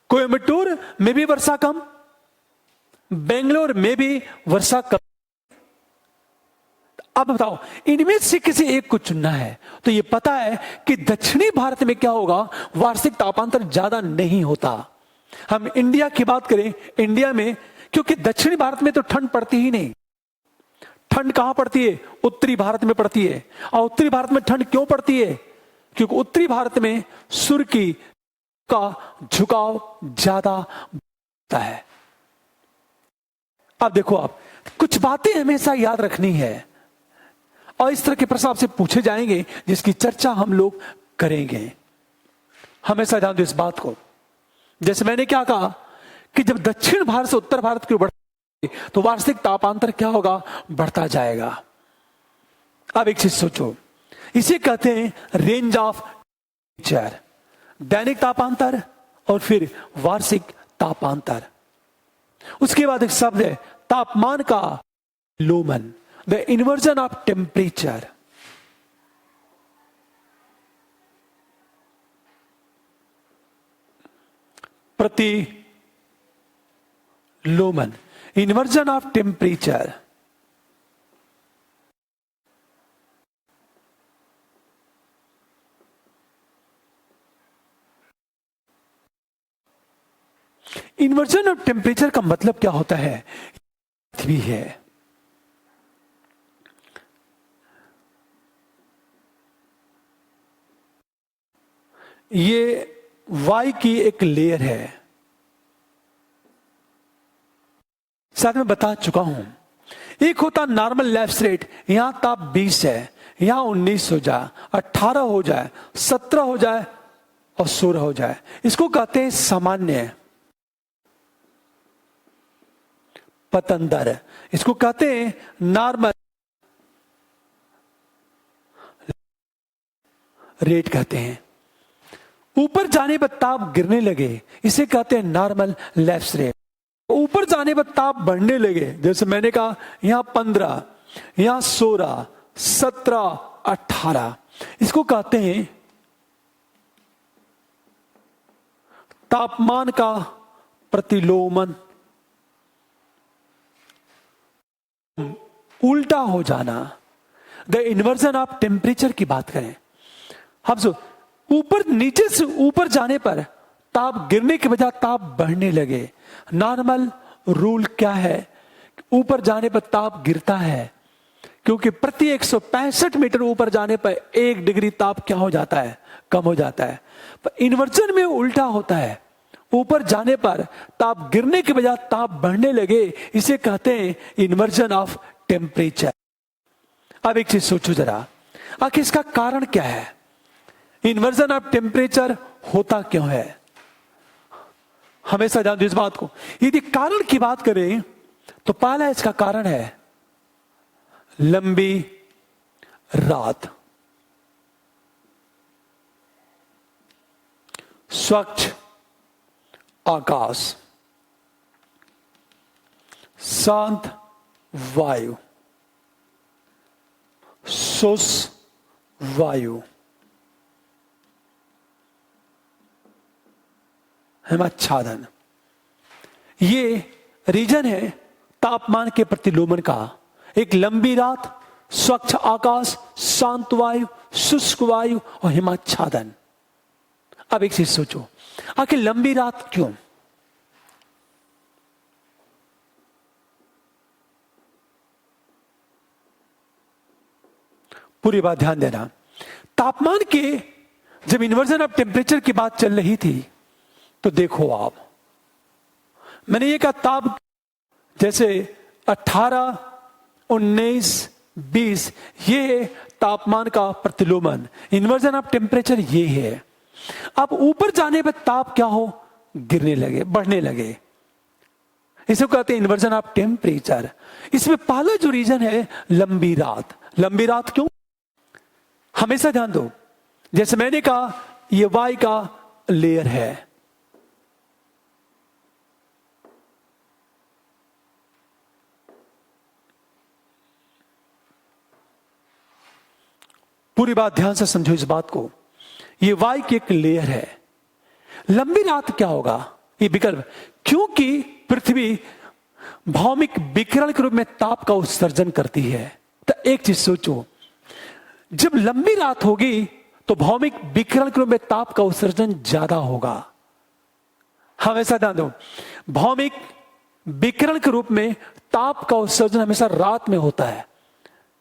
कोयम्बटूर में भी वर्षा कम, बेंगलोर में भी वर्षा कम। अब बताओ, इनमें से किसी एक को चुनना है। तो यह पता है कि दक्षिणी भारत में क्या होगा, वार्षिक तापांतर ज्यादा नहीं होता। हम इंडिया की बात करें, इंडिया में क्योंकि दक्षिणी भारत में तो ठंड पड़ती ही नहीं। ठंड कहां पड़ती है? उत्तरी भारत में पड़ती है। और उत्तरी भारत में ठंड क्यों पड़ती है? क्योंकि उत्तरी भारत में सूर्य की का झुकाव ज्यादा होता है। अब देखो, आप कुछ बातें हमेशा याद रखनी है और इस तरह के प्रश्न आपसे पूछे जाएंगे जिसकी चर्चा हम लोग करेंगे। हमेशा ध्यान दो इस बात को। जैसे मैंने क्या कहा कि जब दक्षिण भारत से उत्तर भारत की ओर बढ़े तो वार्षिक तापांतर क्या होगा? बढ़ता जाएगा। अब एक चीज सोचो, इसे कहते हैं रेंज ऑफ टेंपरेचर, दैनिक तापांतर और फिर वार्षिक तापांतर। उसके बाद एक शब्द है तापमान का लोमन, द इन्वर्जन ऑफ टेम्परेचर। प्रति लोमन, inversion of temperature. Inversion of temperature का मतलब क्या होता है? भी है, ये वायु की एक लेयर है। साथ में बता चुका हूं, एक होता नॉर्मल लैप्स रेट, यहां ताप 20 है, यहां 19 हो जाए, 18 हो जाए, 17 हो जाए और 16 हो जाए, इसको कहते हैं सामान्य पतन दर। इसको कहते हैं नॉर्मल रेट कहते हैं। ऊपर जाने पर ताप गिरने लगे, इसे कहते हैं नॉर्मल लैप्स रेट। ऊपर जाने पर ताप बढ़ने लगे, जैसे मैंने कहा यहां 15, यहां 16, 17, 18, इसको कहते हैं तापमान का प्रतिलोमन। उल्टा हो जाना, द इन्वर्जन ऑफ टेम्परेचर की बात करें। हम सो ऊपर, नीचे से ऊपर जाने पर ताप गिरने के बजाय ताप बढ़ने लगे। नॉर्मल रूल क्या है? ऊपर जाने पर ताप गिरता है, क्योंकि प्रति 165 मीटर ऊपर जाने पर 1 डिग्री ताप क्या हो जाता है? कम हो जाता है। पर इन्वर्जन में उल्टा होता है, ऊपर जाने पर ताप गिरने के बजाय ताप बढ़ने लगे, इसे कहते हैं इन्वर्जन ऑफ टेम्परेचर। अब एक चीज सोचो जरा, आखिर इसका कारण क्या है? इन्वर्जन ऑफ टेम्परेचर होता क्यों है? हमेशा ध्यान दो इस बात को। यदि कारण की बात करें तो पहला इसका कारण है लंबी रात, स्वच्छ आकाश, शांत वायु, शुष्क वायु, हिमाच्छादन। ये रीजन है तापमान के प्रतिलोमन का। एक लंबी रात, स्वच्छ आकाश, शांत वायु, शुष्क वायु और हिमाच्छादन। अब एक चीज सोचो, आखिर लंबी रात क्यों? पूरी बात ध्यान देना। तापमान के जब इन्वर्जन ऑफ टेम्परेचर की बात चल रही थी तो देखो आप, मैंने ये कहा ताप जैसे 18, 19, 20 ये तापमान का प्रतिलोमन, इन्वर्जन ऑफ टेम्परेचर ये है। अब ऊपर जाने पर ताप क्या हो, गिरने लगे, बढ़ने लगे, इसे कहते हैं इन्वर्जन ऑफ टेम्परेचर। इसमें पहला जो रीजन है लंबी रात। लंबी रात क्यों? हमेशा ध्यान दो, जैसे मैंने कहा ये वाय का लेयर है, पूरी बात ध्यान से समझो इस बात को। ये वाय की एक लेयर है। लंबी रात क्या होगा, ये विकल्प, क्योंकि पृथ्वी भौमिक विकिरण के रूप में ताप का उत्सर्जन करती है। तो एक चीज सोचो, जब लंबी रात होगी तो भौमिक विकिरण के रूप में ताप का उत्सर्जन ज्यादा होगा। हमेशा ध्यान दो, भौमिक विकिरण के रूप में ताप का उत्सर्जन हमेशा रात में होता है,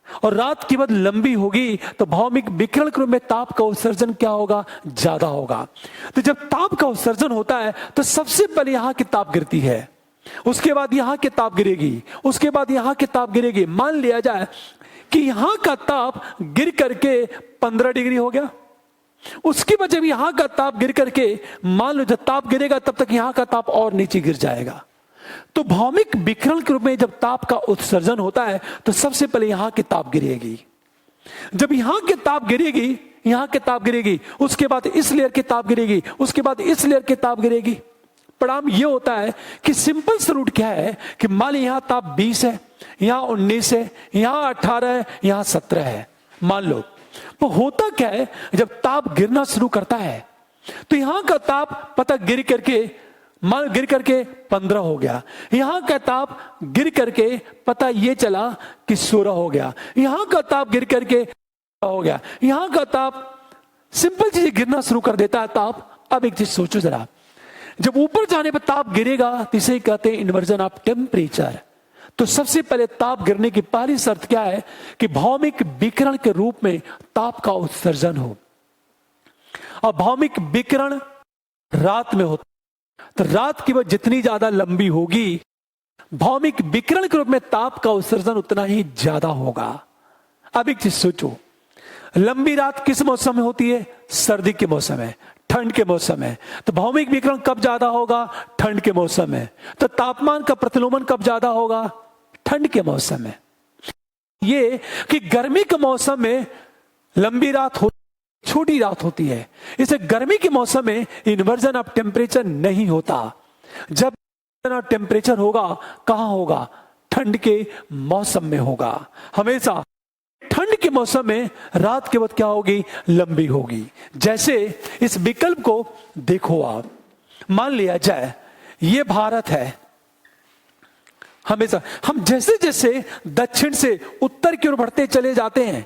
और रात की बाद लंबी होगी तो भौमिक विकिरण के रूप में ताप का उत्सर्जन क्या होगा, ज्यादा होगा। तो जब ताप का उत्सर्जन होता है तो सबसे पहले यहां की ताप गिरती है, उसके बाद यहां की ताप गिरेगी, उसके बाद यहां की ताप गिरेगी। मान लिया जाए कि यहां का ताप गिर करके 15 डिग्री हो गया, उसके बाद जब यहां का ताप गिर करके, मान लो जब ताप गिरेगा तब तक यहां का ताप और नीचे गिर जाएगा। तो भौमिक विकिरण के रूप में जब ताप का उत्सर्जन होता है तो सबसे पहले यहां की ताप गिरेगी। जब यहां की ताप गिरेगी, यहां की ताप गिरेगी, उसके बाद इस लेयर की ताप गिरेगी, उसके बाद इस लेयर की ताप गिरेगी। परिणाम यह होता है कि सिंपल सा रूट क्या है कि मान ली यहां ताप 20 है, यहां 19 है, यहां 18 है, यहां 17 है, मान लो। तो होता क्या है, जब ताप गिरना शुरू करता है तो यहां का ताप पता गिर करके, मान गिर करके 15 हो गया, यहां का ताप गिर करके पता ये चला कि 16 हो गया, यहां का ताप गिर करके हो गया, यहां का ताप, सिंपल चीज गिरना शुरू कर देता है ताप। अब एक चीज सोचो जरा, जब ऊपर जाने पर ताप गिरेगा तो इसे कहते हैं इन्वर्जन ऑफ टेम्परेचर। तो सबसे पहले ताप गिरने की पहली शर्त क्या है कि भौमिक विकिरण के रूप में ताप का उत्सर्जन हो। और भौमिक विकिरण रात में होता, तो रात की वजह जितनी ज्यादा लंबी होगी, भौमिक विकिरण के रूप में ताप का उत्सर्जन उतना ही ज्यादा होगा। अब एक चीज सोचो, लंबी रात किस मौसम में होती है? सर्दी के मौसम में, ठंड के मौसम में। तो भौमिक विकिरण कब ज्यादा होगा? ठंड के मौसम में। तो तापमान का प्रतिलोमन कब ज्यादा होगा? ठंड के मौसम में। ये कि गर्मी के मौसम में लंबी रात हो, छोटी रात होती है, इसे गर्मी के मौसम में इन्वर्जन ऑफ टेम्परेचर नहीं होता। जब टेम्परेचर होगा कहां होगा? ठंड के मौसम में होगा। हमेशा ठंड के मौसम में रात के वक्त क्या होगी? लंबी होगी। जैसे इस विकल्प को देखो आप, मान लिया जाए ये भारत है, हमेशा हम जैसे जैसे दक्षिण से उत्तर की ओर बढ़ते चले जाते हैं,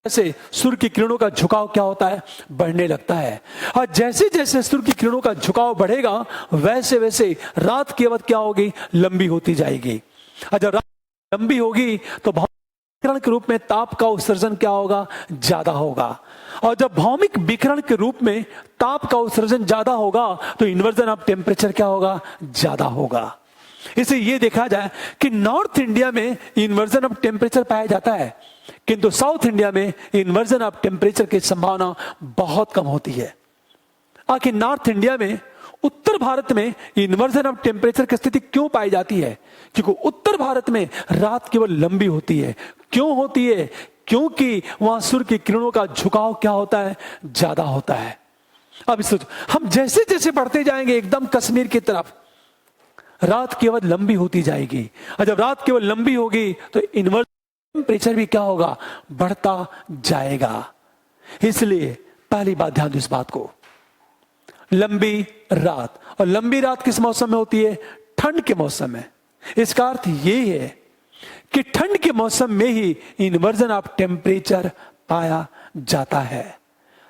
जैसे सूर्य की किरणों का झुकाव क्या होता है? बढ़ने लगता है। और जैसे जैसे सूर्य की किरणों का झुकाव बढ़ेगा वैसे वैसे रात की अवधि क्या होगी? लंबी होती जाएगी। और जब रात लंबी होगी तो विकिरण के रूप में ताप का उत्सर्जन क्या होगा? ज्यादा होगा। और जब भौमिक विकिरण के रूप में ताप का उत्सर्जन ज्यादा होगा तो इन्वर्जन ऑफ टेम्परेचर क्या होगा? ज्यादा होगा। इसे ये देखा जाए कि नॉर्थ इंडिया में इन्वर्जन ऑफ टेम्परेचर पाया जाता है, किंतु साउथ इंडिया में इन्वर्जन ऑफ टेम्परेचर की संभावना बहुत कम होती है। आखिर नॉर्थ इंडिया में उत्तर भारत में इन्वर्जन ऑफ टेम्परेचर की स्थिति क्यों पाई जाती है? क्योंकि उत्तर भारत में रात केवल लंबी होती है। क्यों होती है? क्योंकि वहां सूर्य की किरणों का झुकाव क्या होता है? ज्यादा होता है। अब सोचो, हम जैसे जैसे बढ़ते जाएंगे एकदम कश्मीर की तरफ, रात केवल लंबी होती जाएगी, और जब रात केवल लंबी होगी तो इन्वर्जन टेम्परेचर भी क्या होगा? बढ़ता जाएगा। इसलिए पहली बात ध्यान दो इस बात को, लंबी रात। और लंबी रात किस मौसम में होती है? ठंड के मौसम में। इसका अर्थ यह है कि ठंड के मौसम में ही इन्वर्जन ऑफ टेम्परेचर पाया जाता है।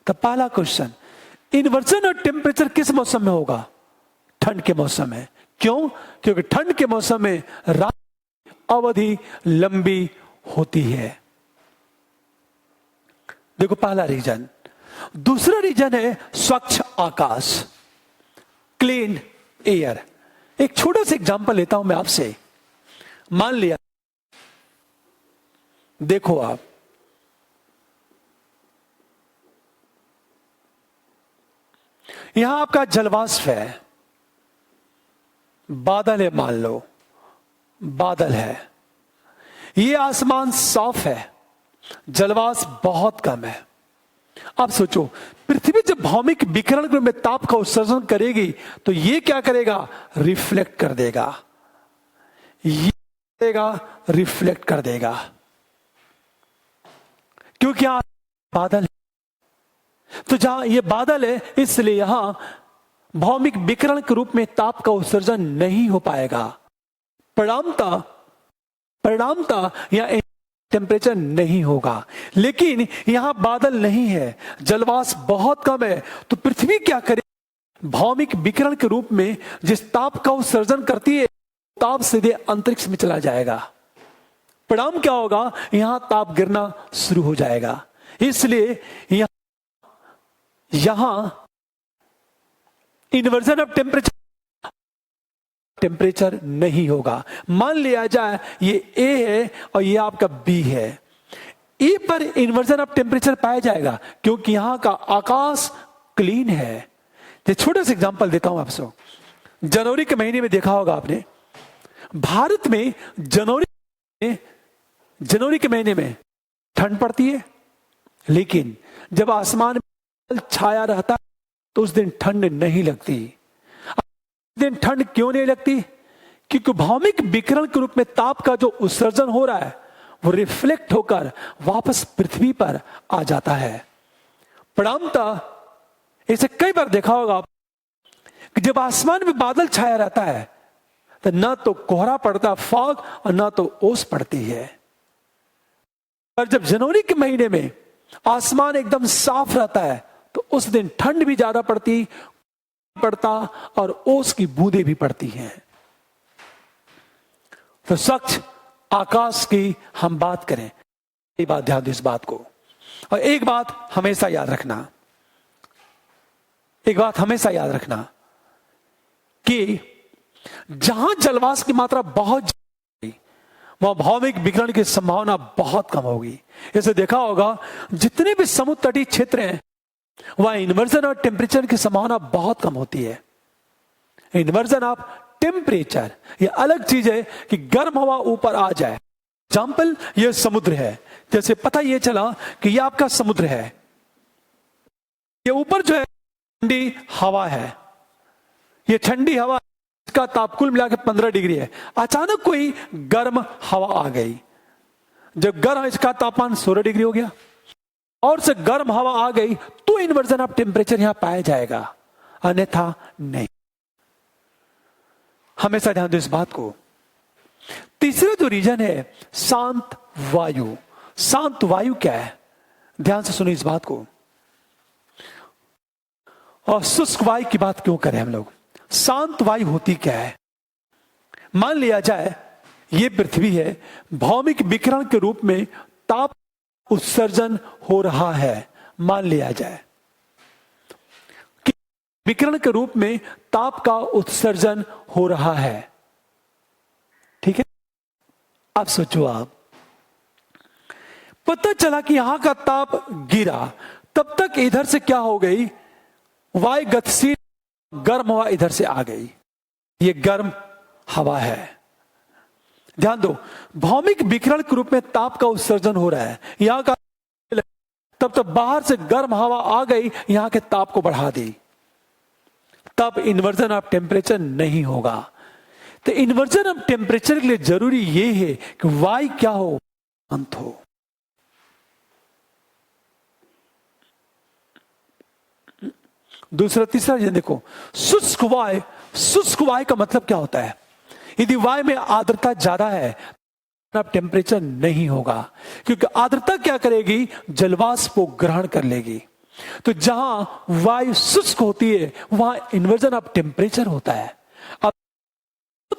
तो पहला क्वेश्चन, इन्वर्जन ऑफ टेम्परेचर किस मौसम में होगा? ठंड के मौसम में। क्यों? क्योंकि ठंड के मौसम में रात की अवधि लंबी होती है। देखो पहला रीजन। दूसरा रीजन है स्वच्छ आकाश, क्लीन एयर। एक छोटा सा एग्जांपल लेता हूं मैं आपसे। मान लिया, देखो आप, यहां आपका जलवाष्प है, बादल है, मान लो बादल है, ये आसमान साफ है, जलवाष्प बहुत कम है। अब सोचो, पृथ्वी जब भौमिक विकिरण में ताप का उत्सर्जन करेगी तो ये क्या करेगा? रिफ्लेक्ट कर देगा। ये करेगा, रिफ्लेक्ट कर देगा, क्योंकि यहां बादल है। तो जहां ये बादल है, इसलिए यहां भौमिक विकिरण के रूप में ताप का उत्सर्जन नहीं हो पाएगा। परिणामता या टेम्परेचर नहीं होगा। लेकिन यहां बादल नहीं है, जलवाष्प बहुत कम है, तो पृथ्वी क्या करे? भौमिक विकिरण के रूप में जिस ताप का उत्सर्जन करती है, ताप सीधे अंतरिक्ष में चला जाएगा। परिणाम क्या होगा? यहां ताप गिरना शुरू हो जाएगा। इसलिए यहां इन्वर्जन ऑफ टेम्परेचर नहीं होगा। मान लिया जाए ये ए है और ये आपका बी है। ए पर इन्वर्जन ऑफ टेम्परेचर पाया जाएगा क्योंकि यहां का आकाश क्लीन है। ये छोटा सा एग्जांपल देता हूं आपसे। जनवरी के महीने में देखा होगा आपने, भारत में जनवरी के महीने में ठंड पड़ती है, लेकिन जब आसमान में छाया रहता है तो उस दिन ठंड नहीं लगती। दिन ठंड क्यों नहीं लगती? क्योंकि भौमिक विकिरण के रूप में ताप का जो उत्सर्जन हो रहा है वो रिफ्लेक्ट होकर वापस पृथ्वी पर आ जाता है। परिणामतः इसे कई बार देखा होगा कि जब आसमान में बादल छाया रहता है तो ना तो कोहरा पड़ता, फॉग, और ना तो ओस पड़ती है। और जब जनवरी के महीने में आसमान एकदम साफ रहता है तो उस दिन ठंड भी ज्यादा पड़ता और ओस की बूंदें भी पड़ती हैं। तो स्वच्छ आकाश की हम बात करें, ये बात ध्यान दो इस बात को। और एक बात हमेशा याद रखना, कि जहां जलवाष्प की मात्रा बहुत ज्यादा, वहां भौमिक विकिरण की संभावना बहुत कम होगी। इसे देखा होगा, जितने भी समुद्र तटीय क्षेत्र हैं वहां इन्वर्जन और टेम्परेचर की संभावना बहुत कम होती है। इन्वर्जन ऑफ टेम्परेचर ये अलग चीज है कि गर्म हवा ऊपर आ जाए। एग्जाम्पल, ये समुद्र है, जैसे पता ये चला कि ये आपका समुद्र है, ये ऊपर जो है ठंडी हवा है, ये ठंडी हवा, इसका तापकुल मिला के 15 डिग्री है। अचानक कोई गर्म हवा आ गई, जब गर्म, इसका तापमान 16 डिग्री हो गया, और से गर्म हवा आ गई तो इन्वर्जन ऑफ टेम्परेचर यहां पाया जाएगा, अन्यथा नहीं। हमेशा ध्यान दो इस बात को। तीसरा जो रीजन है, शांत वायु। शांत वायु क्या है? ध्यान से सुनो इस बात को। और शुष्क वायु की बात क्यों करें हम लोग? शांत वायु होती क्या है? मान लिया जाए ये पृथ्वी है, भौमिक विकिरण के रूप में ताप उत्सर्जन हो रहा है। मान लिया जाए कि विकिरण के रूप में ताप का उत्सर्जन हो रहा है, ठीक है। अब सोचो, आप पता चला कि यहां का ताप गिरा, तब तक इधर से क्या हो गई? वायु गतिशील गर्म हवा इधर से आ गई, ये गर्म हवा है। ध्यान दो, भौमिक विकिरण के रूप में ताप का उत्सर्जन हो रहा है, यहां का तब बाहर से गर्म हवा आ गई, यहां के ताप को बढ़ा दी, तब इन्वर्जन ऑफ टेम्परेचर नहीं होगा। तो इन्वर्जन ऑफ टेम्परेचर के लिए जरूरी ये है कि वायु क्या हो, अंत हो। दूसरा तीसरा ये देखो, शुष्क वायु, शुष्क वायु का मतलब क्या होता है? यदि वायु में आर्द्रता ज्यादा है, टेम्परेचर नहीं होगा, क्योंकि आर्द्रता क्या करेगी, जलवाष्प को ग्रहण कर लेगी। तो जहां वायु शुष्क होती है वहां इन्वर्जन ऑफ टेम्परेचर होता है। अब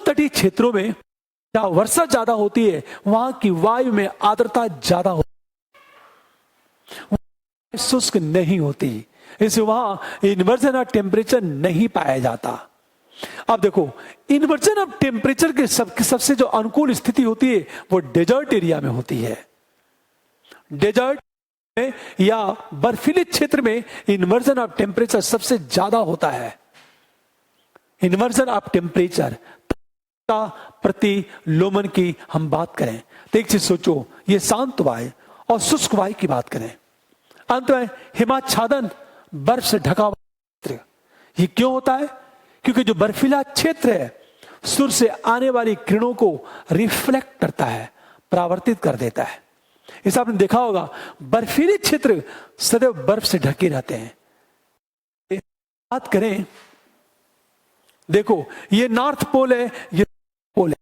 तटीय क्षेत्रों में जहां वर्षा ज्यादा होती है वहां की वायु में आर्द्रता ज्यादा होती है, शुष्क नहीं होती, इसलिए वहां इन्वर्जन ऑफ टेम्परेचर नहीं पाया जाता। अब देखो, इन्वर्जन ऑफ टेम्परेचर के सबसे जो अनुकूल स्थिति होती है वो डेजर्ट एरिया में होती है। डेजर्ट में या बर्फीले क्षेत्र में इन्वर्जन ऑफ टेम्परेचर सबसे ज्यादा होता है। इन्वर्जन ऑफ टेम्परेचर प्रति लोमन की हम बात करें तो एक चीज सोचो, ये शांत वायु और शुष्क वायु की बात करें, अंत में हिमाच्छादन, बर्फ से ढका हुआ क्षेत्र, ये क्यों होता है? क्योंकि जो बर्फीला क्षेत्र है सूर्य से आने वाली किरणों को रिफ्लेक्ट करता है, परावर्तित कर देता है। इसे आपने देखा होगा, बर्फीले क्षेत्र सदैव बर्फ से ढके रहते हैं। बात करें, देखो ये नॉर्थ पोल है, ये पोल है,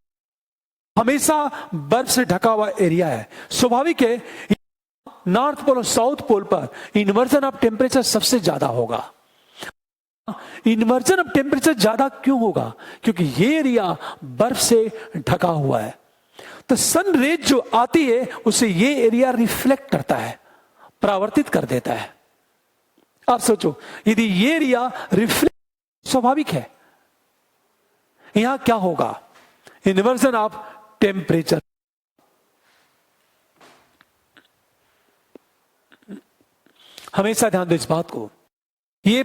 हमेशा बर्फ से ढका हुआ एरिया है। स्वाभाविक है नॉर्थ पोल और साउथ पोल पर इन्वर्जन ऑफ टेम्परेचर सबसे ज्यादा होगा। इन्वर्जन ऑफ टेम्परेचर ज्यादा क्यों होगा? क्योंकि ये एरिया बर्फ से ढका हुआ है, तो सन रेज जो आती है उसे ये एरिया रिफ्लेक्ट करता है, परावर्तित कर देता है। आप सोचो, यदि ये एरिया रिफ्लेक्ट, स्वाभाविक है यहां क्या होगा, इन्वर्जन ऑफ टेम्परेचर। हमेशा ध्यान दो इस बात को, ये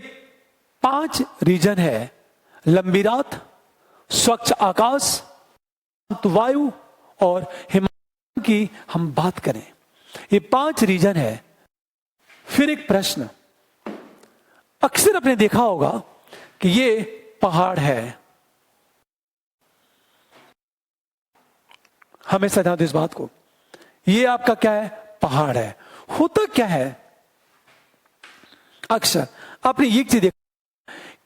5 रीजन है, लंबी रात, स्वच्छ आकाश, वायु और हिमालय की हम बात करें, ये 5 रीजन है। फिर एक प्रश्न, अक्सर आपने देखा होगा कि ये पहाड़ है, हमेशा ध्यान दो इस बात को, ये आपका क्या है, पहाड़ है। होता क्या है, अक्सर आपने ये चीज देखा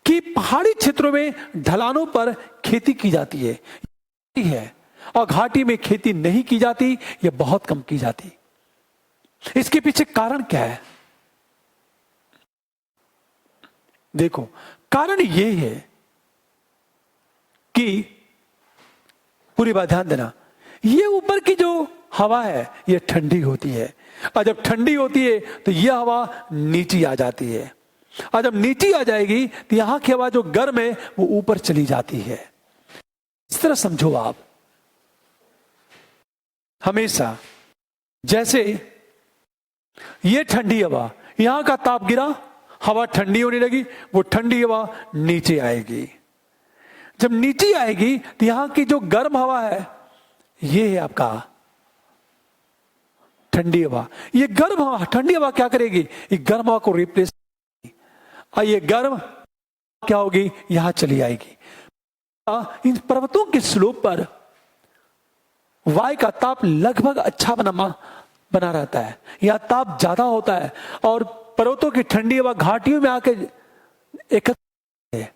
कि पहाड़ी क्षेत्रों में ढलानों पर खेती की जाती है और घाटी में खेती नहीं की जाती, या बहुत कम की जाती। इसके पीछे कारण क्या है? देखो, कारण यह है कि, पूरी बात ध्यान देना, ये ऊपर की जो हवा है ये ठंडी होती है, और जब ठंडी होती है तो यह हवा नीचे आ जाती है, और जब नीचे आ जाएगी तो यहां की हवा जो गर्म है वो ऊपर चली जाती है। इस तरह समझो आप, हमेशा जैसे ये ठंडी हवा, यहां का ताप गिरा, हवा ठंडी होने लगी, वो ठंडी हवा नीचे आएगी। जब नीचे आएगी तो यहां की जो गर्म हवा है ये है आपका ठंडी हवा। ये गर्म हवा, ठंडी हवा क्या करेगी, ये गर्म हवा को रिप्लेस, और ये गर्म क्या होगी, यहां चली आएगी। इन पर्वतों के स्लोप पर वायु का ताप लगभग अच्छा बना रहता है, यहां ताप ज्यादा होता है, और पर्वतों की ठंडी हवा घाटियों में आके एकत्रित है,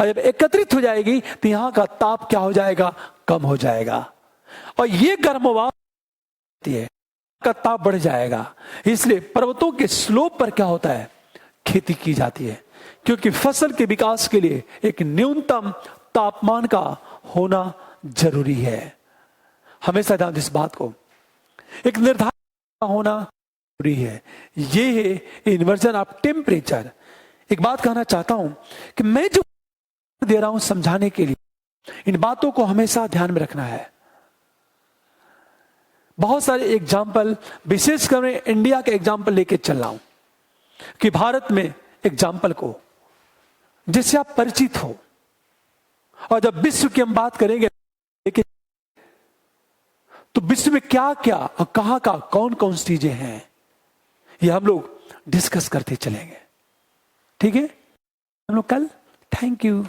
और जब एकत्रित हो जाएगी तो यहां का ताप क्या हो जाएगा, कम हो जाएगा, और ये गर्म हवा है का ताप बढ़ जाएगा। इसलिए पर्वतों के स्लोप पर क्या होता है, खेती की जाती है, क्योंकि फसल के विकास के लिए एक न्यूनतम तापमान का होना जरूरी है। हमेशा ध्यान इस बात को, एक निर्धारित होना जरूरी है। ये है इन्वर्जन ऑफ टेम्परेचर। एक बात कहना चाहता हूं कि मैं जो दे रहा हूं समझाने के लिए, इन बातों को हमेशा ध्यान में रखना है। बहुत सारे एग्जाम्पल, विशेषकर मैं इंडिया के एग्जाम्पल लेके चल रहा हूं कि भारत में एग्जाम्पल को जिससे आप परिचित हो। और जब विश्व की हम बात करेंगे तो विश्व में क्या क्या और कहां का कौन कौन सी चीजें हैं, ये हम लोग डिस्कस करते चलेंगे। ठीक है हम लोग कल। Thank you.